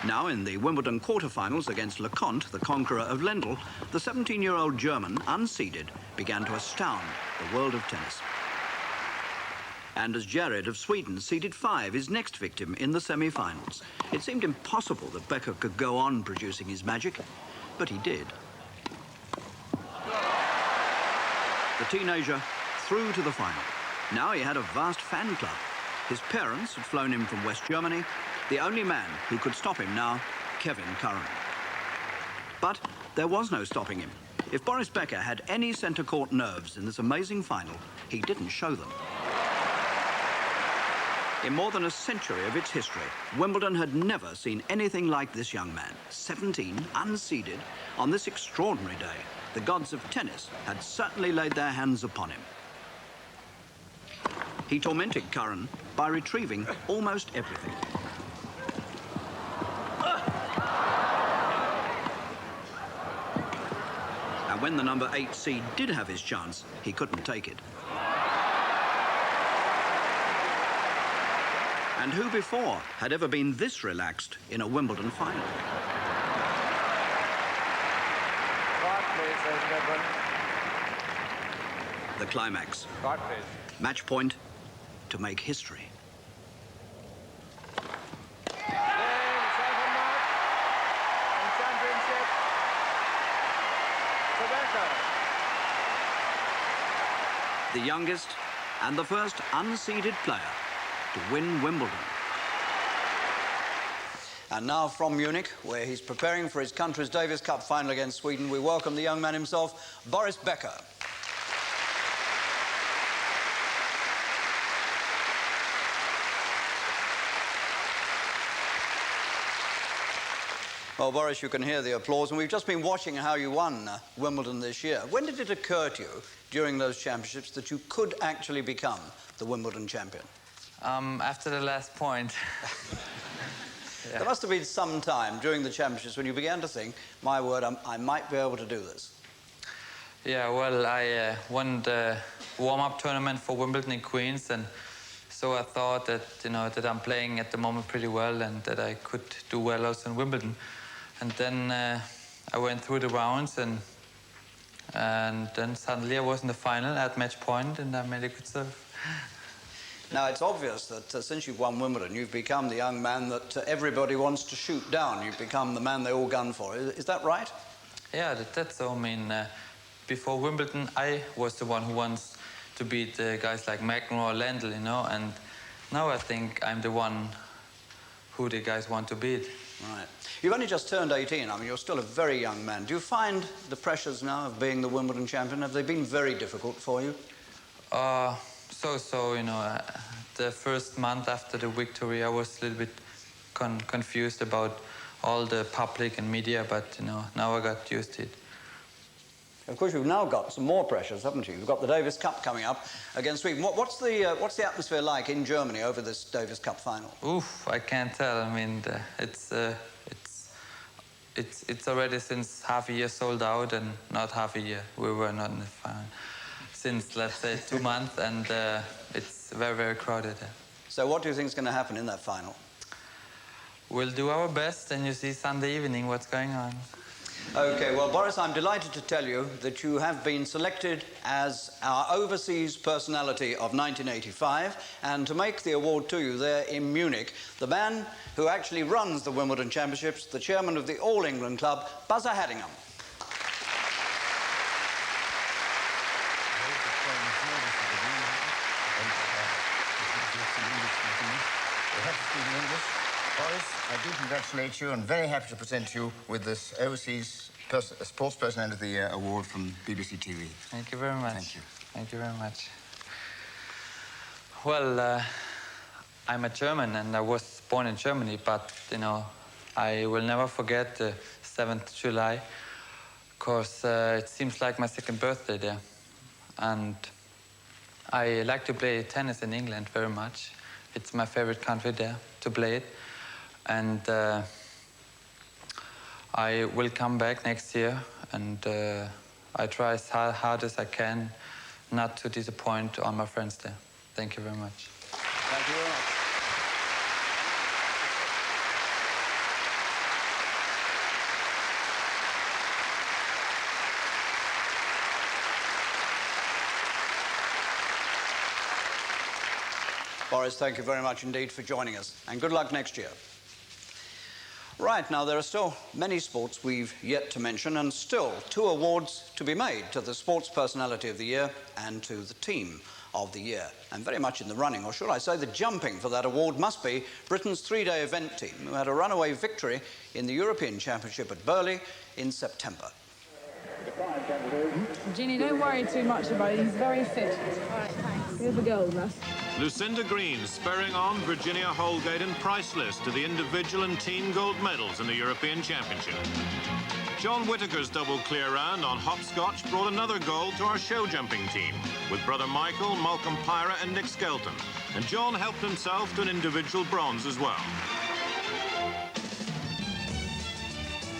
Now in the Wimbledon quarter-finals against LeConte, the conqueror of Lendl, the 17-year-old German, unseeded, began to astound the world of tennis. Anders Jared of Sweden seeded 5, his next victim, in the semi-finals. It seemed impossible that Becker could go on producing his magic, but he did. The teenager through to the final. Now he had a vast fan club. His parents had flown him from West Germany. The only man who could stop him now, Kevin Curran. But there was no stopping him. If Boris Becker had any centre court nerves in this amazing final, he didn't show them. In more than a century of its history, Wimbledon had never seen anything like this young man. 17, unseeded, on this extraordinary day. The gods of tennis had certainly laid their hands upon him. He tormented Curran by retrieving almost everything. And when the number 8 seed did have his chance, he couldn't take it. And who before had ever been this relaxed in a Wimbledon final? The climax. Match point to make history. The youngest and the first unseeded player to win Wimbledon. And now from Munich, where he's preparing for his country's Davis Cup final against Sweden, we welcome the young man himself, Boris Becker. Well, Boris, you can hear the applause, and we've just been watching how you won Wimbledon this year. When did it occur to you during those championships that you could actually become the Wimbledon champion? After the last point. Yeah. There must have been some time during the championships when you began to think, my word, I might be able to do this. Yeah, well, I won the warm-up tournament for Wimbledon in Queens, and so I thought that, you know, that I'm playing at the moment pretty well and that I could do well also in Wimbledon. And then I went through the rounds, and then suddenly I was in the final at match point, and I made a good serve. Now, it's obvious that since you've won Wimbledon, you've become the young man that everybody wants to shoot down. You've become the man they all gun for. Is that right? Yeah, that's so. I mean, before Wimbledon, I was the one who wants to beat guys like McEnroe or Lendl, you know, and now I think I'm the one who the guys want to beat. Right. You've only just turned 18. I mean, you're still a very young man. Do you find the pressures now of being the Wimbledon champion, have they been very difficult for you? So, you know, the first month after the victory, I was a little bit confused about all the public and media, but, you know, now I got used to it. Of course, you've now got some more pressures, haven't you? You've got the Davis Cup coming up against Sweden. What's the atmosphere like in Germany over this Davis Cup final? Oof, I can't tell. I mean, it's already since half a year sold out, and not half a year. We were not in the final since, let's say, 2 months, and it's very, very crowded. So what do you think is going to happen in that final? We'll do our best, and you see Sunday evening what's going on. OK, well, Boris, I'm delighted to tell you that you have been selected as our Overseas Personality of 1985, and to make the award to you there in Munich, the man who actually runs the Wimbledon Championships, the chairman of the All England Club, Buzzer Haddingham. Boris, I do congratulate you and very happy to present you with this Overseas Sports Personality of the Year award from BBC TV. Thank you very much. Thank you. Thank you very much. Well, I'm a German and I was born in Germany, but, you know, I will never forget the 7th July, course, it seems like my second birthday there. And I like to play tennis in England very much. It's my favorite country there to play it. And I will come back next year, and I try as hard as I can not to disappoint all my friends there. Thank you very much. Thank you very much. Boris, thank you very much indeed for joining us, and good luck next year. Right, now there are still many sports we've yet to mention, and still 2 awards to be made to the Sports Personality of the Year and to the Team of the Year. And very much in the running, or should I say the jumping for that award, must be Britain's 3-day event team, who had a runaway victory in the European Championship at Burghley in September. Ginny, don't worry too much about it. He's very fit. All right, thanks. Here's the gold, Russ. Lucinda Green spurring on Virginia Holgate and Priceless to the individual and team gold medals in the European Championship. John Whittaker's double clear round on hopscotch brought another gold to our show jumping team, with brother Michael, Malcolm Pyra and Nick Skelton. And John helped himself to an individual bronze as well.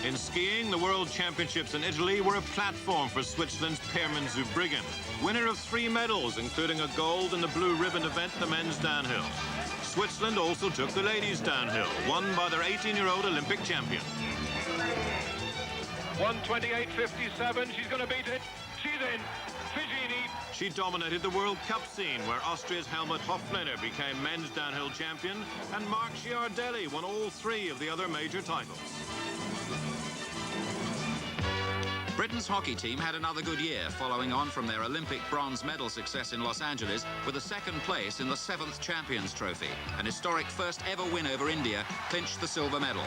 In skiing, the World Championships in Italy were a platform for Switzerland's Peerman Zurbriggen, winner of 3 medals, including a gold in the blue ribbon event, the men's downhill. Switzerland also took the ladies' downhill, won by their 18-year-old Olympic champion. 1:28.57, she's going to beat it. She's in. Figini. She dominated the World Cup scene, where Austria's Helmut Hoflener became men's downhill champion, and Mark Sciardelli won all 3 of the other major titles. Britain's hockey team had another good year, following on from their Olympic bronze medal success in Los Angeles with a 2nd place in the 7th Champions Trophy. An historic first ever win over India clinched the silver medal.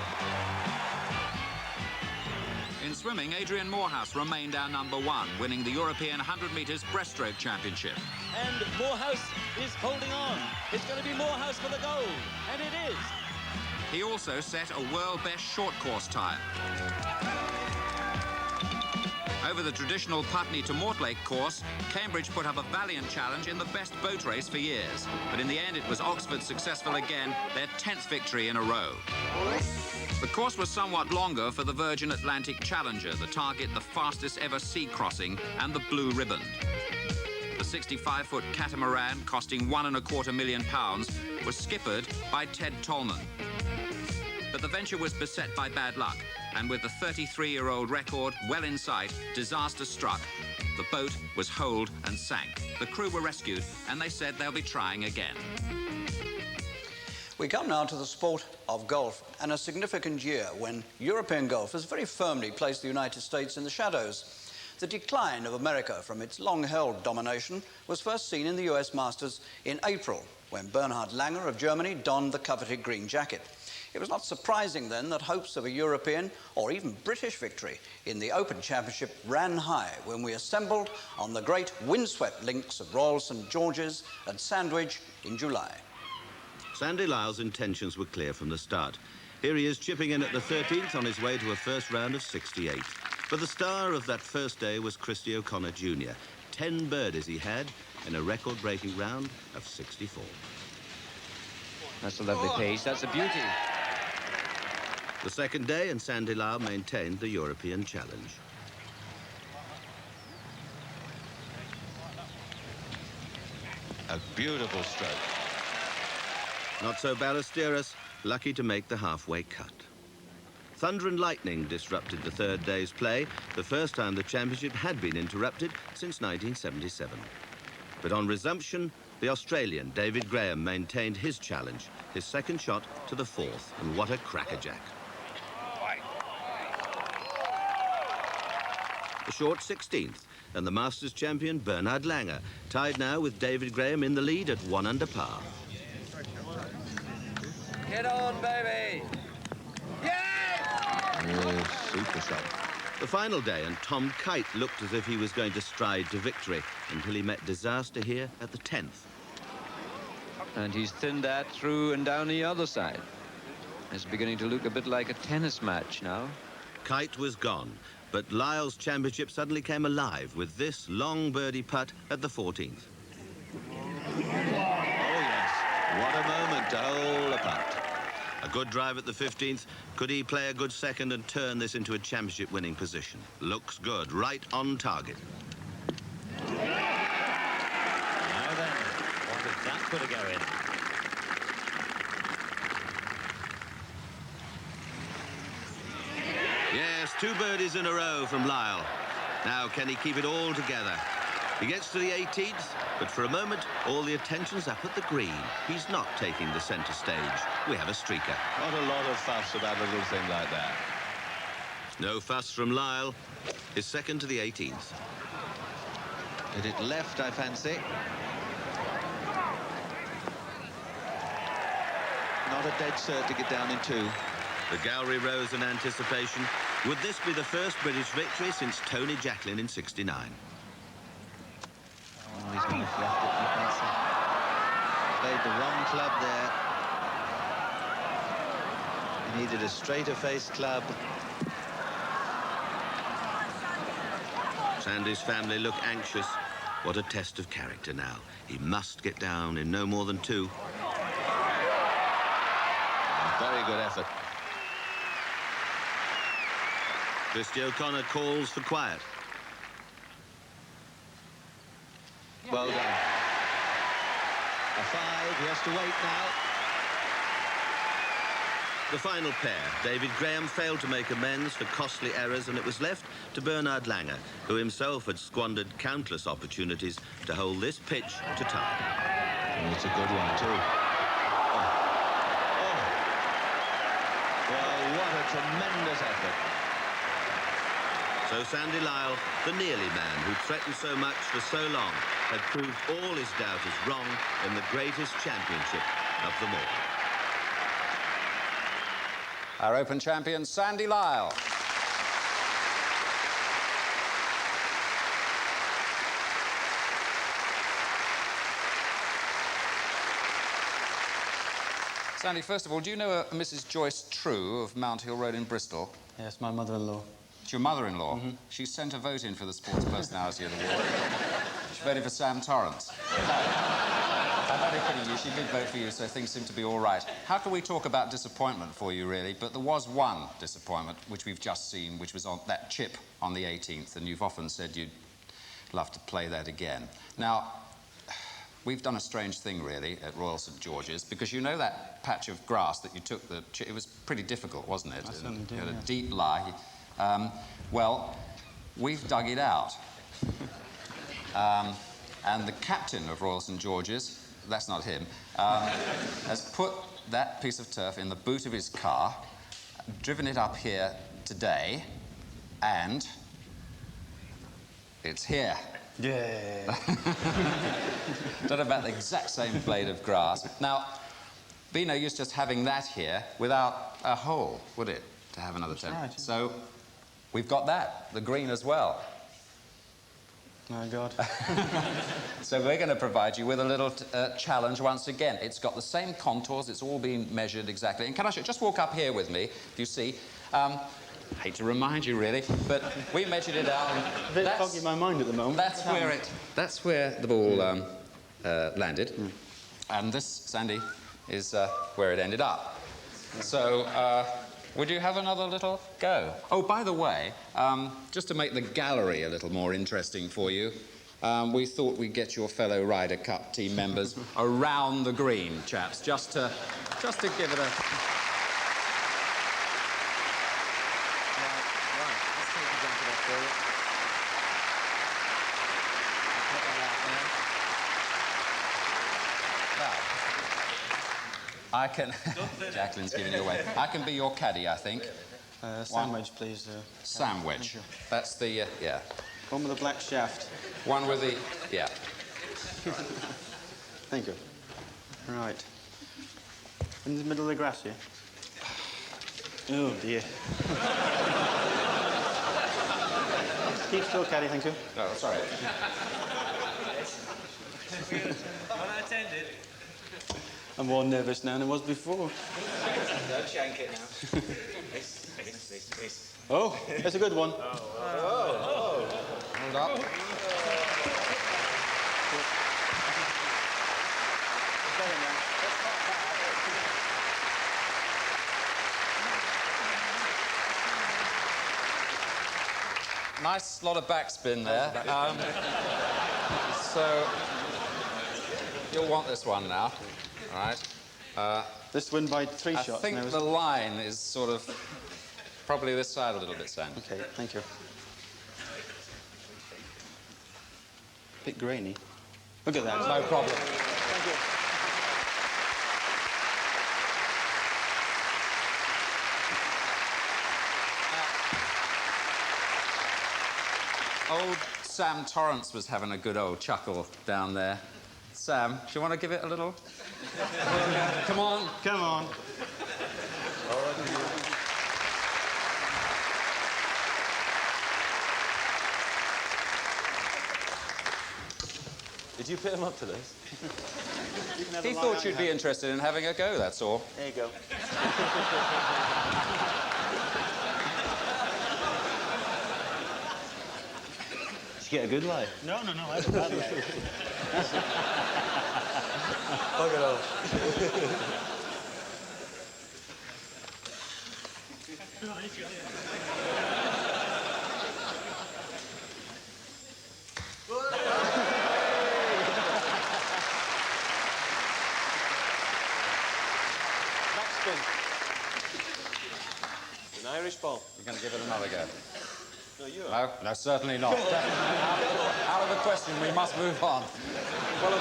In swimming, Adrian Morehouse remained our #1, winning the European 100 metres breaststroke championship. And Morehouse is holding on. It's going to be Morehouse for the gold, and it is. He also set a world best short course time. Over the traditional Putney to Mortlake course, Cambridge put up a valiant challenge in the best boat race for years. But in the end, it was Oxford successful again, their 10th victory in a row. The course was somewhat longer for the Virgin Atlantic Challenger, the target the fastest ever sea crossing and the blue ribbon. The 65-foot catamaran, costing £1.25 million, was skippered by Ted Tolman. But the venture was beset by bad luck, and with the 33-year-old record well in sight, disaster struck. The boat was holed and sank. The crew were rescued, and they said they'll be trying again. We come now to the sport of golf, and a significant year when European golf has very firmly placed the United States in the shadows. The decline of America from its long-held domination was first seen in the US Masters in April, when Bernhard Langer of Germany donned the coveted green jacket. It was not surprising then that hopes of a European or even British victory in the Open Championship ran high when we assembled on the great windswept links of Royal St George's and Sandwich in July. Sandy Lyle's intentions were clear from the start. Here he is chipping in at the 13th on his way to a first round of 68. But the star of that first day was Christy O'Connor Jr. 10 birdies he had in a record-breaking round of 64. That's a lovely piece. That's a beauty. The second day, and Sandy Lyle maintained the European challenge. A beautiful stroke. Not so Ballesteros, lucky to make the halfway cut. Thunder and lightning disrupted the third day's play, the first time the championship had been interrupted since 1977. But on resumption, the Australian David Graham maintained his challenge, his second shot to the 4th, and what a crackerjack. The short 16th, and the Masters champion Bernhard Langer, tied now with David Graham in the lead at 1 under par. Get on, baby! Super shot. The final day, and Tom Kite looked as if he was going to stride to victory until he met disaster here at the 10th. And he's thinned that through and down the other side. It's beginning to look a bit like a tennis match now. Kite was gone, But Lyle's championship suddenly came alive with this long birdie putt at the 14th. Oh, yes. What a moment to hold a putt. A good drive at the 15th. Could he play a good second and turn this into a championship winning position? Looks good, right on target. Now then, what did that put a go in? Yes, 2 birdies in a row from Lyle. Now, can he keep it all together? He gets to the 18th, but for a moment, all the attention's up at the green. He's not taking the centre stage. We have a streaker. Not a lot of fuss about a little thing like that. No fuss from Lyle. His second to the 18th. Hit it left, I fancy. Not a dead cert to get down in 2. The gallery rose in anticipation. Would this be the first British victory since Tony Jacklin in '69? Oh, he's going to fluff it, you can see. Played the wrong club there. He needed a straighter face club. Sandy's family look anxious. What a test of character now. He must get down in no more than 2. Very good effort. Christy O'Connor calls for quiet. Well done. A 5, he has to wait now. The final pair. David Graham failed to make amends for costly errors, and it was left to Bernard Langer, who himself had squandered countless opportunities to hold this pitch to tie. And it's a good one, too. Well, what a tremendous effort. So Sandy Lyle, the nearly man who threatened so much for so long, had proved all his doubters wrong in the greatest championship of them all. Our Open champion, Sandy Lyle. Sandy, first of all, do you know a Mrs. Joyce True of Mount Hill Road in Bristol? Yes, my mother-in-law. It's your mother-in-law? She sent a vote in for the Sports Personality of the Award. She voted for Sam Torrance. I'm only kidding you. She did vote for you, so things seem to be all right. How can we talk about disappointment for you, really? But there was one disappointment, which we've just seen, which was on that chip on the 18th, and you've often said you'd love to play that again. Now, we've done a strange thing, really, at Royal St George's, because you know that patch of grass that you took the chip, it was pretty difficult, wasn't it? I certainly do, You had yeah. a deep lie. Well, we've dug it out. And the captain of Royal St George's, that's not him, has put that piece of turf in the boot of his car, driven it up here today, and it's here. Yeah. Don't know about the exact same blade of grass. Now, be no use just having that here without a hole, would it, to have another turn? Right. So we've got that, the green as well. My God. So we're going to provide you with a little challenge once again. It's got the same contours, it's all been measured exactly. And can I just walk up here with me, if you see. Hate to remind you, really, but we measured it out. A bit foggy in my mind at the moment. That's where the ball landed. And this, Sandy, is where it ended up. So, would you have another little go? Oh, by the way, just to make the gallery a little more interesting for you, we thought we'd get your fellow Ryder Cup team members around the green, chaps, just to give it a... I can... Jacqueline's giving you away. I can be your caddy, I think. Sandwich, please. Sandwich. That's the, yeah. One with a black shaft. One with the, yeah. Thank you. Right. In the middle of the grass here. Oh, dear. Keep still, caddy, thank you. Oh, sorry. Unattended. I'm more nervous now than I was before. Don't shank it now. This. Oh, that's a good one. Hold up. Nice lot of backspin there. So you'll want this one now, all right? This win by 3 shots. I think the line is sort of probably this side a little bit, Sam. Okay, thank you. Bit grainy. Look at that. No problem. Thank you. Old Sam Torrance was having a good old chuckle down there. Sam, do you want to give it a little? Come on. Come on. Did you put him up to this? He thought you'd be interested in having a go, that's all. There you go. Did you get a good lie? No, that's a bad lie. Look it up. An Irish ball. You're going to give it another go? No, you are. No, certainly not. Out of the question, we must move on. Well,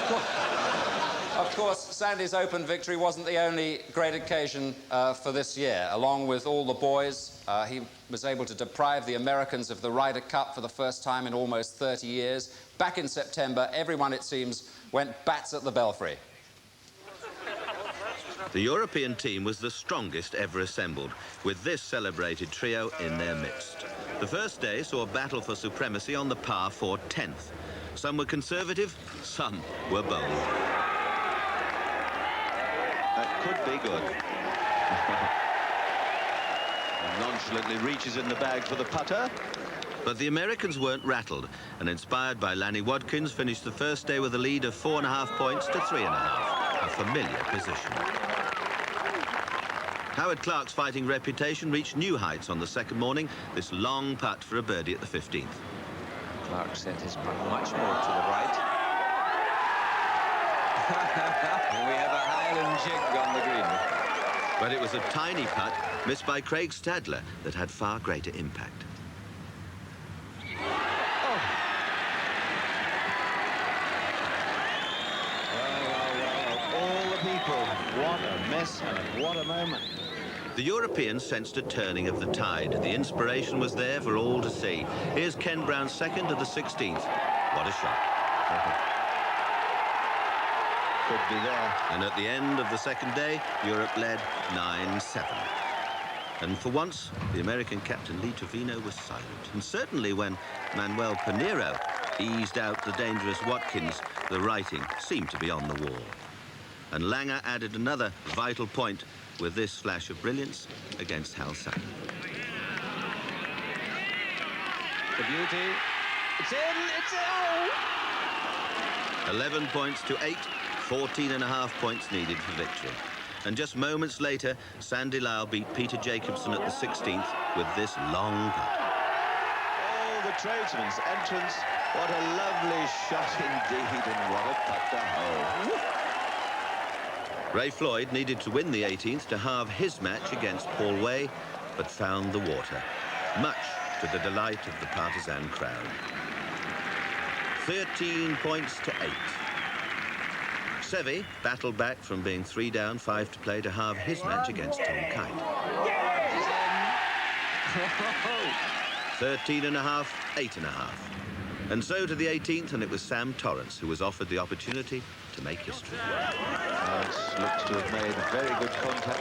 of course, Sandy's Open victory wasn't the only great occasion for this year. Along with all the boys, he was able to deprive the Americans of the Ryder Cup for the first time in almost 30 years. Back in September, everyone, it seems, went bats at the Belfry. The European team was the strongest ever assembled, with this celebrated trio in their midst. The first day saw a battle for supremacy on the par 4 10th. Some were conservative, some were bold. That could be good. And nonchalantly reaches in the bag for the putter. But the Americans weren't rattled, and inspired by Lanny Wadkins, finished the first day with a lead of 4.5 points to 3.5, a familiar position. Howard Clark's fighting reputation reached new heights on the second morning, this long putt for a birdie at the 15th. Clark set his putt much more to the right. We have a Highland jig on the green. But it was a tiny putt, missed by Craig Stadler, that had far greater impact. Well, all the people, what a mess and what a moment. The Europeans sensed a turning of the tide. The inspiration was there for all to see. Here's Ken Brown's second to the 16th. What a shot. Could be there. And at the end of the second day, Europe led 9-7. And for once, the American captain Lee Trevino was silent. And certainly when Manuel Pinheiro eased out the dangerous Watkins, the writing seemed to be on the wall. And Langer added another vital point with this flash of brilliance against Hal Sutton. The beauty. It's in, it's in. Oh! 11 points to 8, 14.5 points needed for victory. And just moments later, Sandy Lyle beat Peter Jacobson at the 16th with this long putt. Oh, the tradesman's entrance. What a lovely shot indeed, and what a putt to hole. Ray Floyd needed to win the 18th to halve his match against Paul Way, but found the water, much to the delight of the partisan crowd. 13 points to 8. Seve battled back from being 3 down, 5 to play to halve his match against Tom Kite. 13.5, 8.5. And so to the 18th, and it was Sam Torrance who was offered the opportunity to make history. Looks to have made very good contact.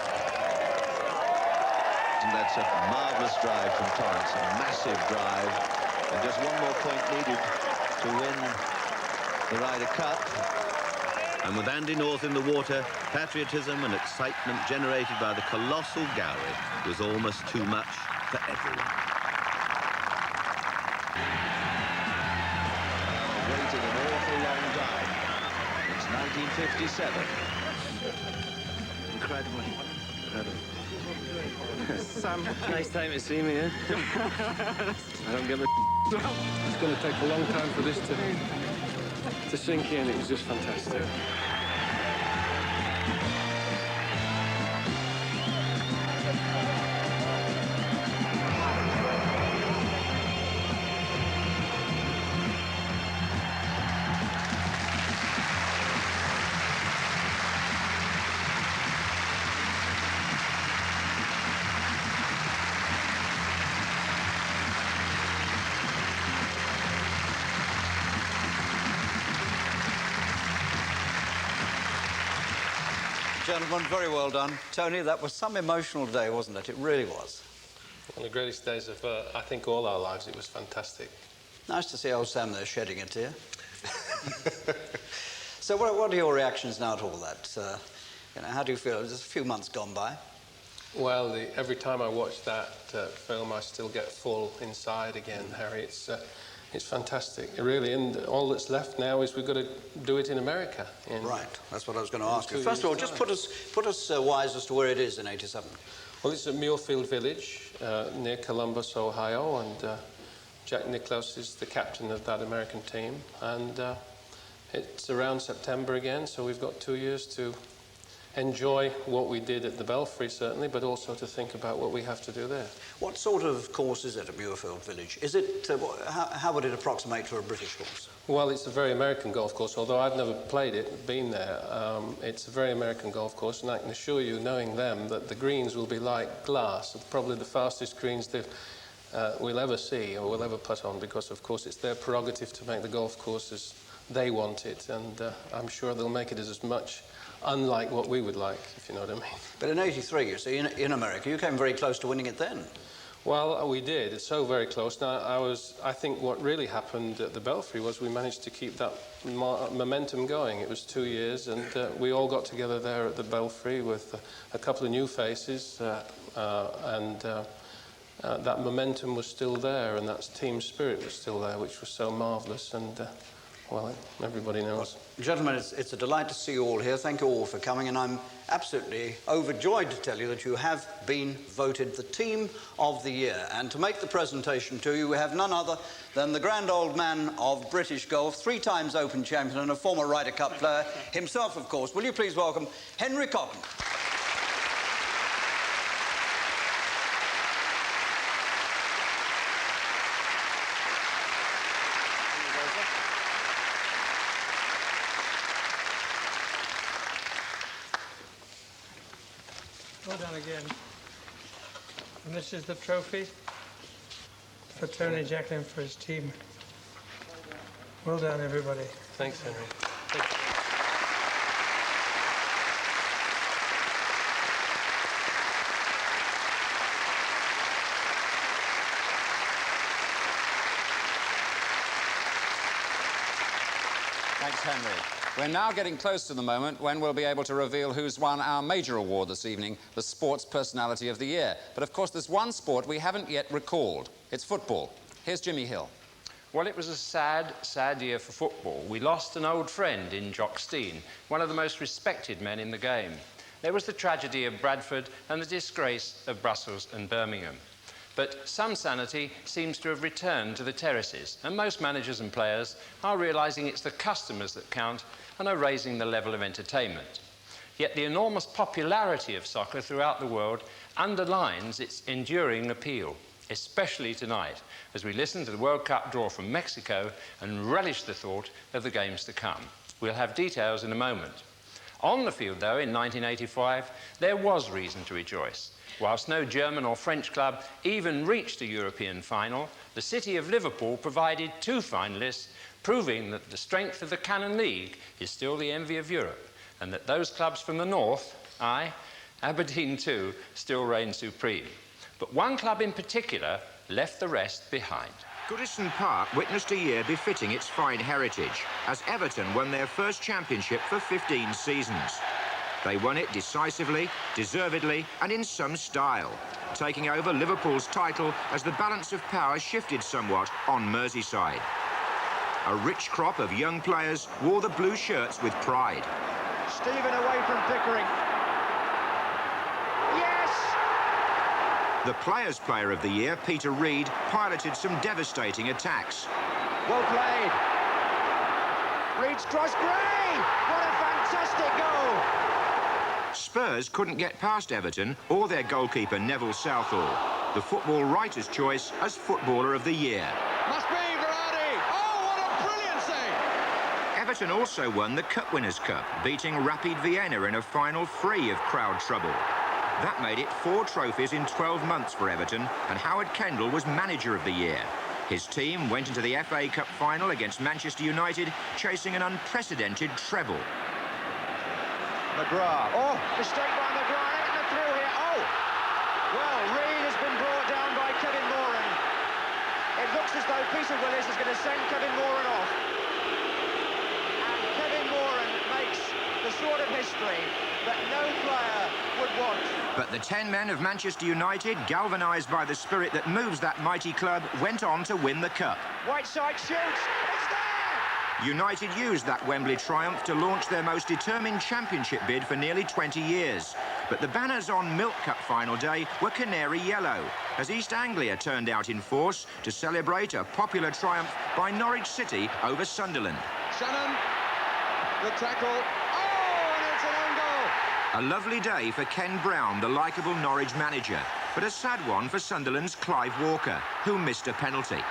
And that's a marvellous drive from Torrance, a massive drive. And just one more point needed to win the Ryder Cup. And with Andy North in the water, patriotism and excitement generated by the colossal Gowrie was almost too much for everyone. Waited an awful long time. It's 1957. Incredible. Sam, nice time to see me, eh? I don't give a It's going to take a long time for this to sink in. It was just fantastic. Gentlemen, very well done. Tony, that was some emotional day, wasn't it? It really was. One of the greatest days of, I think, all our lives. It was fantastic. Nice to see old Sam there shedding a tear. So what are your reactions now to all that? You know, how do you feel? There's a few months gone by. Well, every time I watch that film, I still get full inside again, Harry. It's fantastic, really, and all that's left now is we've got to do it in America. Right, that's what I was going to ask you. First of all, just put us wise as to where it is in '87. Well, it's at Muirfield Village, near Columbus, Ohio, and Jack Nicklaus is the captain of that American team, and it's around September again, so we've got 2 years to enjoy what we did at the Belfry, certainly, but also to think about what we have to do there. What sort of course is it at Muirfield Village? Is it, how would it approximate to a British course? Well, it's a very American golf course, although I've never played it, been there. It's a very American golf course, and I can assure you, knowing them, that the greens will be like glass, probably the fastest greens we'll ever see or we'll ever put on, because, of course, it's their prerogative to make the golf course as they want it, and I'm sure they'll make it as much unlike what we would like, if you know what I mean. But in '83, you see, in America, you came very close to winning it then. Well, we did. It's so very close. Now, I think what really happened at the Belfry was we managed to keep that momentum going. It was 2 years, and we all got together there at the Belfry with a couple of new faces, and that momentum was still there, and that team spirit was still there, which was so marvellous, and well, everybody knows. Gentlemen, it's a delight to see you all here. Thank you all for coming, and I'm absolutely overjoyed to tell you that you have been voted the Team of the Year. And to make the presentation to you, we have none other than the grand old man of British golf, 3 times Open champion and a former Ryder Cup player, himself, of course. Will you please welcome Henry Cotton. Well done again. And this is the trophy for Tony Jacklin for his team. Well done, everybody. Thanks, Henry. Thank you. Thanks, Henry. We're now getting close to the moment when we'll be able to reveal who's won our major award this evening, the Sports Personality of the Year. But, of course, there's one sport we haven't yet recalled. It's football. Here's Jimmy Hill. Well, it was a sad, sad year for football. We lost an old friend in Jock Stein, one of the most respected men in the game. There was the tragedy of Bradford and the disgrace of Brussels and Birmingham. But some sanity seems to have returned to the terraces, and most managers and players are realising it's the customers that count and are raising the level of entertainment. Yet the enormous popularity of soccer throughout the world underlines its enduring appeal, especially tonight, as we listen to the World Cup draw from Mexico and relish the thought of the games to come. We'll have details in a moment. On the field, though, in 1985, there was reason to rejoice. Whilst no German or French club even reached a European final, the city of Liverpool provided 2 finalists, proving that the strength of the Cannon League is still the envy of Europe, and that those clubs from the north, aye, Aberdeen too, still reign supreme. But one club in particular left the rest behind. Goodison Park witnessed a year befitting its fine heritage, as Everton won their first championship for 15 seasons. They won it decisively, deservedly, and in some style. taking over Liverpool's title as the balance of power shifted somewhat on Merseyside. A rich crop of young players wore the blue shirts with pride. Stephen away from Pickering. Yes! The Players' Player of the Year, Peter Reid, piloted some devastating attacks. Well played. Reid's cross, Gray! What a fantastic goal! Spurs couldn't get past Everton or their goalkeeper Neville Southall. The Football Writers' choice as Footballer of the Year. Must be Verratti! Oh, what a brilliant save! Everton also won the Cup Winners' Cup, beating Rapid Vienna in a final free of crowd trouble. That made it 4 trophies in 12 months for Everton, and Howard Kendall was Manager of the Year. His team went into the FA Cup final against Manchester United, chasing an unprecedented treble. McGrath. Oh, mistake by McGrath. And the through here. Oh! Well, Reid has been brought down by Kevin Moran. It looks as though Peter Willis is going to send Kevin Moran off. And Kevin Moran makes the sort of history that no player would want. But the 10 men of Manchester United, galvanised by the spirit that moves that mighty club, went on to win the Cup. Whiteside shoots. It's there! United used that Wembley triumph to launch their most determined championship bid for nearly 20 years. But the banners on Milk Cup final day were canary yellow, as East Anglia turned out in force to celebrate a popular triumph by Norwich City over Sunderland. Shannon, the tackle. Oh, and it's an own goal! A lovely day for Ken Brown, the likeable Norwich manager, but a sad one for Sunderland's Clive Walker, who missed a penalty.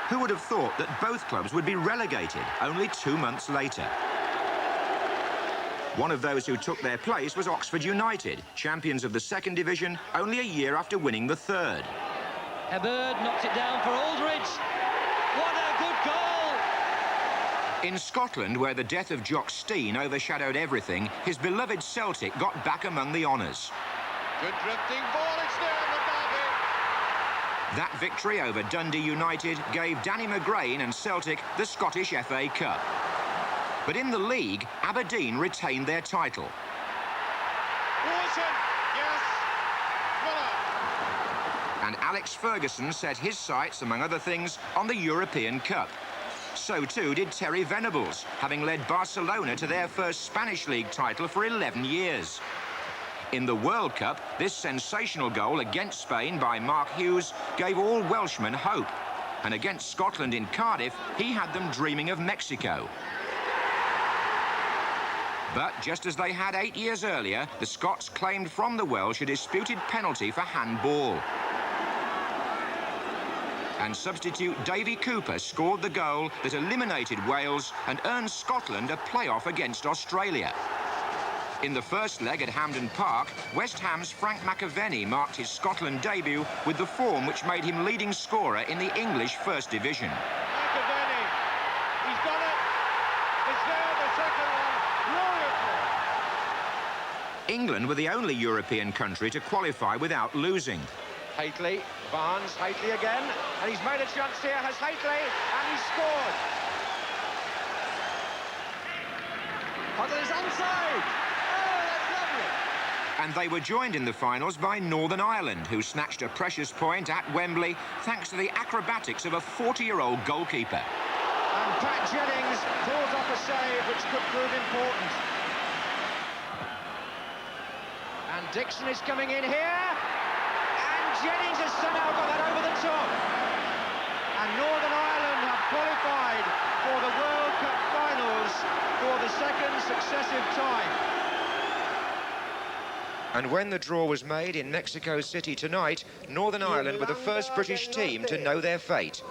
Who would have thought that both clubs would be relegated only 2 months later? One of those who took their place was Oxford United, champions of the 2nd Division, only a year after winning the 3rd. Heberd knocks it down for Aldridge. What a good goal! In Scotland, where the death of Jock Stein overshadowed everything, his beloved Celtic got back among the honours. Good drifting ball, it's there in the derby. That victory over Dundee United gave Danny McGrain and Celtic the Scottish FA Cup. But in the league, Aberdeen retained their title. Wilson, yes, Miller. And Alex Ferguson set his sights, among other things, on the European Cup. So too did Terry Venables, having led Barcelona to their first Spanish League title for 11 years. In the World Cup, this sensational goal against Spain by Mark Hughes gave all Welshmen hope. And against Scotland in Cardiff, he had them dreaming of Mexico. But just as they had 8 years earlier, the Scots claimed from the Welsh a disputed penalty for handball. And substitute Davy Cooper scored the goal that eliminated Wales and earned Scotland a playoff against Australia. In the first leg at Hampden Park, West Ham's Frank McAvenny marked his Scotland debut with the form which made him leading scorer in the English First Division. McAvenny, he's got it. It's there, the second one. Brilliant ball. England were the only European country to qualify without losing. Haitley, Barnes, Haitley again, and he's made a chance here, has Haitley, and he's scored. Huddle is onside. And they were joined in the finals by Northern Ireland, who snatched a precious point at Wembley thanks to the acrobatics of a 40-year-old goalkeeper. And Pat Jennings pulls off a save which could prove important. And Dixon is coming in here. And Jennings has somehow got that over the top. And Northern Ireland have qualified for the World Cup finals for the 2nd successive time. And when the draw was made in Mexico City tonight, Northern Ireland were the first British team to know their fate.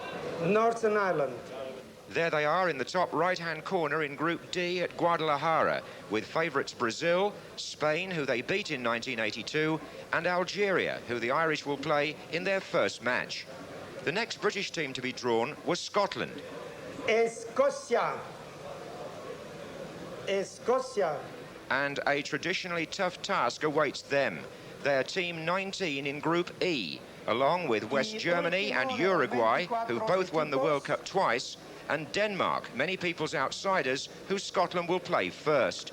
Northern Ireland. There they are in the top right-hand corner in Group D at Guadalajara, with favourites Brazil, Spain, who they beat in 1982, and Algeria, who the Irish will play in their first match. The next British team to be drawn was Scotland. Escocia. Escocia. And a traditionally tough task awaits them. They're Team 19 in Group E, along with West Germany and Uruguay, who both won the World Cup twice, and Denmark, many people's outsiders, who Scotland will play first.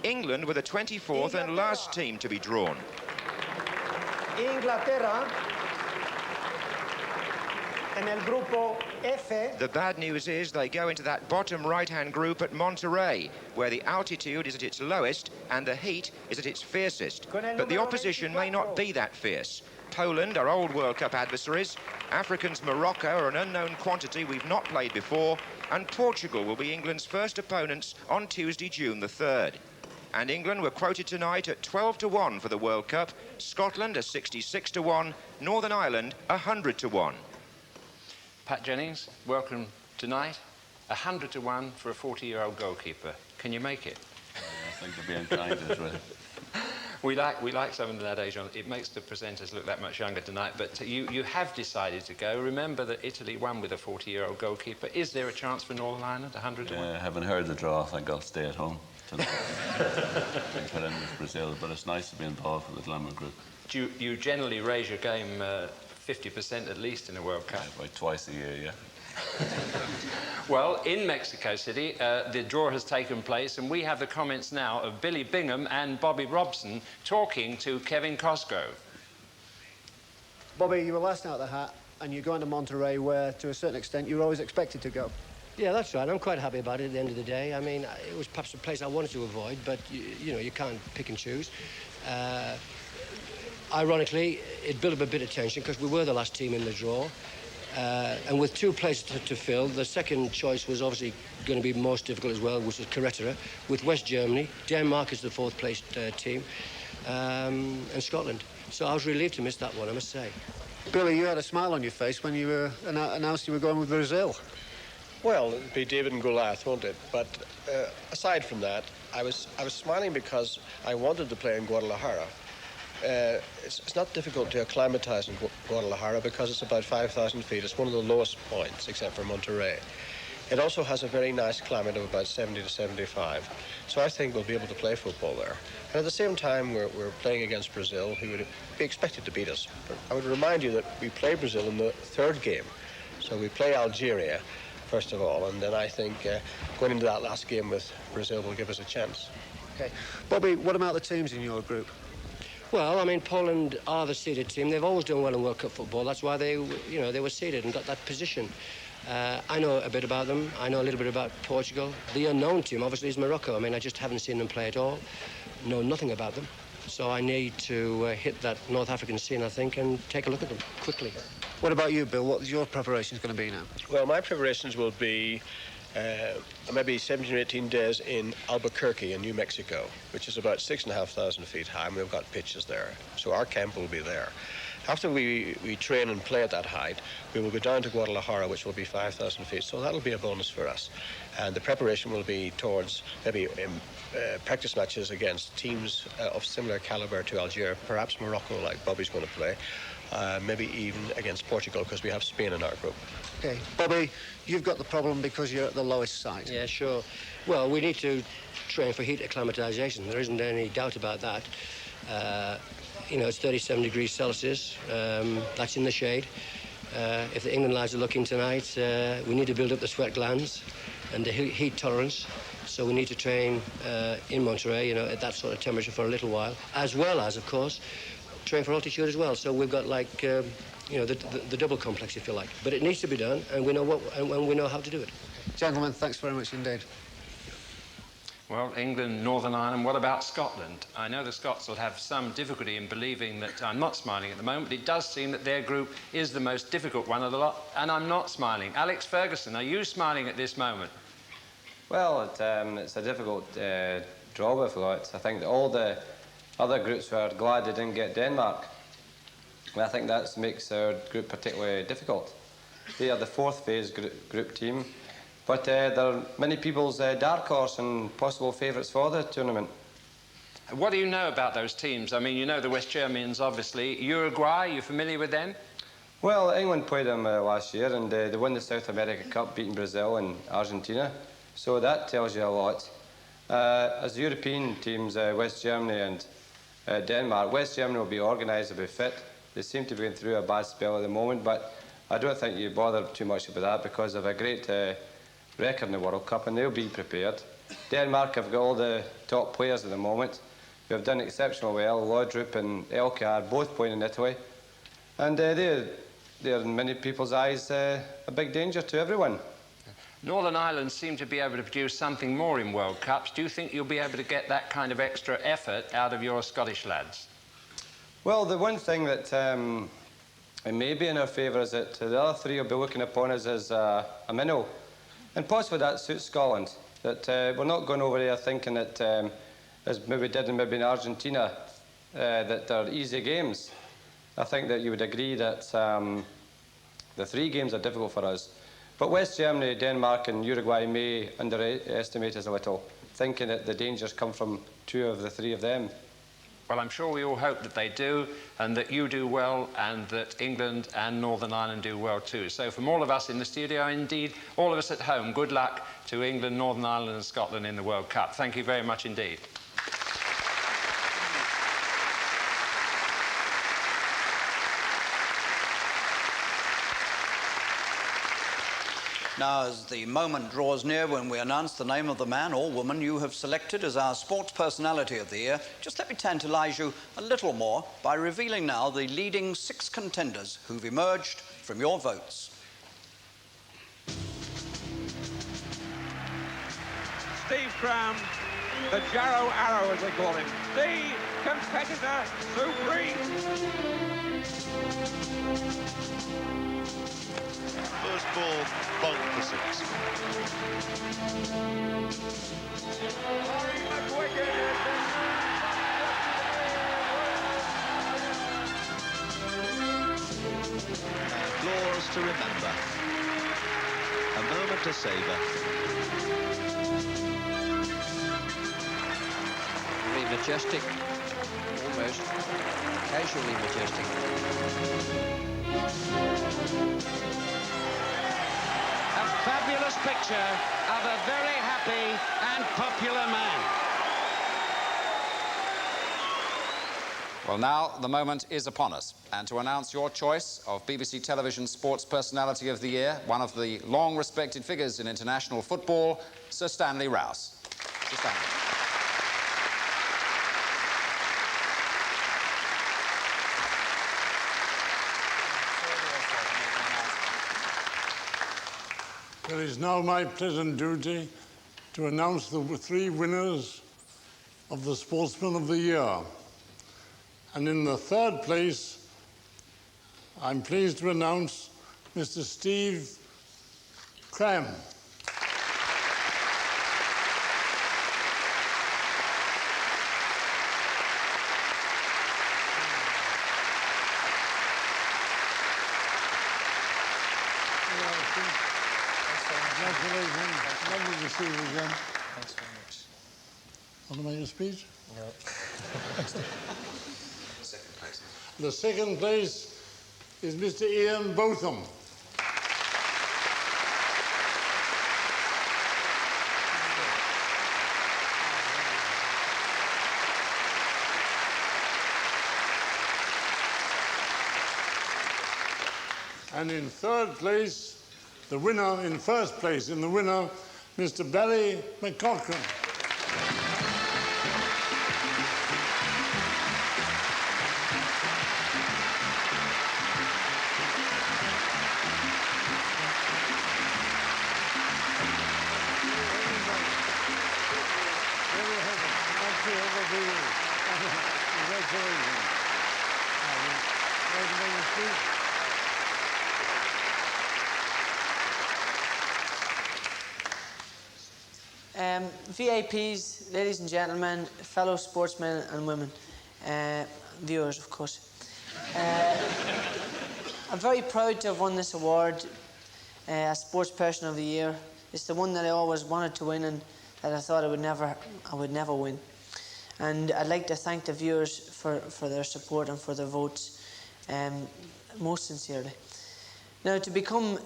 England were the 24th and last team to be drawn. Inglaterra en el grupo F. The bad news is they go into that bottom right-hand group at Monterey, where the altitude is at its lowest and the heat is at its fiercest. But the opposition may not be that fierce. Poland are old World Cup adversaries, Africans Morocco are an unknown quantity we've not played before, and Portugal will be England's first opponents on Tuesday, June the 3rd. And England were quoted tonight at 12-1 for the World Cup, Scotland at 66-1, Northern Ireland 100-1. Pat Jennings, welcome tonight. 100-1 for a 40-year-old goalkeeper. Can you make it? I think you're being kind to us, really. We like someone of that age on. It makes the presenters look that much younger tonight, but you have decided to go. Remember that Italy won with a 40-year-old goalkeeper. Is there a chance for Northern Ireland, 100-1? Yeah, I haven't heard the draw. I think I'll stay at home tonight. Put in with Brazil, but it's nice to be involved with the Glamour group. Do you generally raise your game 50% at least in a World Cup? Yeah, about twice a year, yeah. Well, in Mexico City, the draw has taken place, and we have the comments now of Billy Bingham and Bobby Robson talking to Kevin Cosgrove. Bobby, you were last out of the hat, and you're going to Monterey, where, to a certain extent, you were always expected to go. Yeah, that's right. I'm quite happy about it at the end of the day. I mean, it was perhaps a place I wanted to avoid, but, you know, you can't pick and choose. Ironically, it built up a bit of tension because we were the last team in the draw. And with two places to fill, the second choice was obviously going to be most difficult as well, which was Carpenter, with West Germany. Denmark is the fourth-placed team, and Scotland. So I was relieved to miss that one, I must say. Billy, you had a smile on your face when you announced you were going with Brazil. Well, it'd be David and Goliath, won't it? But aside from that, I was smiling because I wanted to play in Guadalajara. It's not difficult to acclimatise in Guadalajara because it's about 5,000 feet. It's one of the lowest points, except for Monterey. It also has a very nice climate of about 70 to 75. So I think we'll be able to play football there. And at the same time, we're playing against Brazil, who would be expected to beat us. But I would remind you that we play Brazil in the third game. So we play Algeria, first of all, and then I think going into that last game with Brazil will give us a chance. Okay. Bobby, what about the teams in your group? Well, I mean, Poland are the seeded team. They've always done well in World Cup football. That's why they were seeded and got that position. I know a bit about them. I know a little bit about Portugal. The unknown team, obviously, is Morocco. I mean, I just haven't seen them play at all. Know nothing about them. So I need to hit that North African scene, I think, and take a look at them quickly. What about you, Bill? What is your preparations going to be now? Well, my preparations will be maybe 17 or 18 days in Albuquerque in New Mexico, which is about 6,500 feet high, and we've got pitches there. So our camp will be there. After we train and play at that height, we will go down to Guadalajara, which will be 5,000 feet. So that'll be a bonus for us. And the preparation will be towards maybe practice matches against teams of similar caliber to Algeria, perhaps Morocco, like Bobby's going to play, maybe even against Portugal, because we have Spain in our group. Okay, Bobby, you've got the problem because you're at the lowest site. Yeah, sure. Well, we need to train for heat acclimatization. There isn't any doubt about that. You know, it's 37 degrees Celsius. That's in the shade. If the England lads are looking tonight, we need to build up the sweat glands and the heat tolerance. So we need to train in Monterey, you know, at that sort of temperature for a little while, as well as, of course, train for altitude as well. So we've got like, you know, the double complex, if you like. But it needs to be done, and we know how to do it. Gentlemen, thanks very much indeed. Well, England, Northern Ireland, what about Scotland? I know the Scots will have some difficulty in believing that I'm not smiling at the moment, but it does seem that their group is the most difficult one of the lot, and I'm not smiling. Alex Ferguson, are you smiling at this moment? Well, it's a difficult draw we've got. I think that all the other groups were glad they didn't get Denmark. I think that makes our group particularly difficult. They are the fourth phase group team. But there are many people's dark horse and possible favourites for the tournament. What do you know about those teams? I mean, you know the West Germans, obviously. Uruguay, are you familiar with them? Well, England played them last year, and they won the South America Cup, beating Brazil and Argentina. So that tells you a lot. As European teams, West Germany and Denmark, West Germany will be organised, they'll be fit. They seem to be going through a bad spell at the moment, but I don't think you bother too much about that because of a great record in the World Cup, and they'll be prepared. Denmark have got all the top players at the moment. who have done exceptionally well. Laudrup and Elka are both playing in Italy. And they're in many people's eyes a big danger to everyone. Northern Ireland seem to be able to produce something more in World Cups. Do you think you'll be able to get that kind of extra effort out of your Scottish lads? Well, the one thing that it may be in our favour is that the other three will be looking upon us as a minnow. And possibly that suits Scotland, that we're not going over there thinking that, as maybe did in Argentina, that they're easy games. I think that you would agree that the three games are difficult for us. But West Germany, Denmark and Uruguay may underestimate us a little, thinking that the dangers come from two of the three of them. Well, I'm sure we all hope that they do, and that you do well, and that England and Northern Ireland do well too. So from all of us in the studio, indeed, all of us at home, good luck to England, Northern Ireland and Scotland in the World Cup. Thank you very much indeed. Now, as the moment draws near when we announce the name of the man or woman you have selected as our Sports Personality of the Year, just let me tantalise you a little more by revealing now the leading 6 contenders who've emerged from your votes. Steve Cram, the Jarrow Arrow as they call him, the competitor supreme. First ball, bonk for 6. Applause to remember. A moment to savour. Very majestic, almost casually majestic. A fabulous picture of a very happy and popular man. Well, now the moment is upon us, and to announce your choice of BBC Television Sports Personality of the Year, one of the long-respected figures in international football, Sir Stanley Rouse. Sir Stanley. It is now my pleasant duty to announce the 3 winners of the Sportsman of the Year. And in the 3rd place, I'm pleased to announce Mr. Steve Cram. Congratulations. Lovely to see you again. Thanks very much. Want to make a speech? No. Second place. The 2nd place is Mr. Ian Botham. And in 3rd place, the winner in 1st place, in the winner, Mr. Barry McCochran. VIPs, ladies and gentlemen, fellow sportsmen and women, viewers, of course. I'm very proud to have won this award as Sports Person of the Year. It's the one that I always wanted to win and that I thought I would never win. And I'd like to thank the viewers for their support and for their votes, most sincerely. Now, to become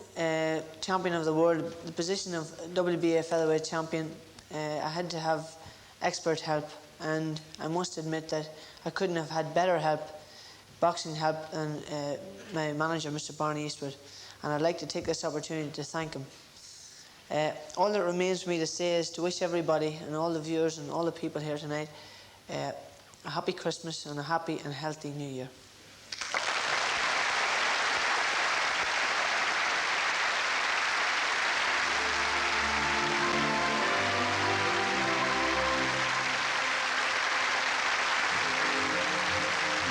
champion of the world, the position of WBA featherweight champion, I had to have expert help, and I must admit that I couldn't have had better help, boxing help, than my manager, Mr. Barney Eastwood, and I'd like to take this opportunity to thank him. All that remains for me to say is to wish everybody and all the viewers and all the people here tonight a happy Christmas and a happy and healthy New Year.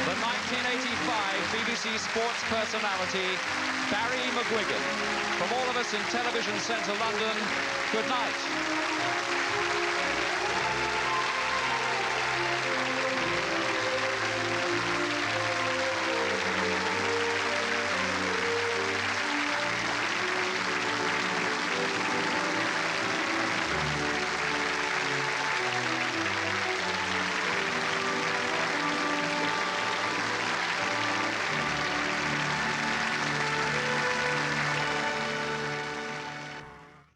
The 1985 BBC Sports personality, Barry McGuigan. From all of us in Television Centre London, good night.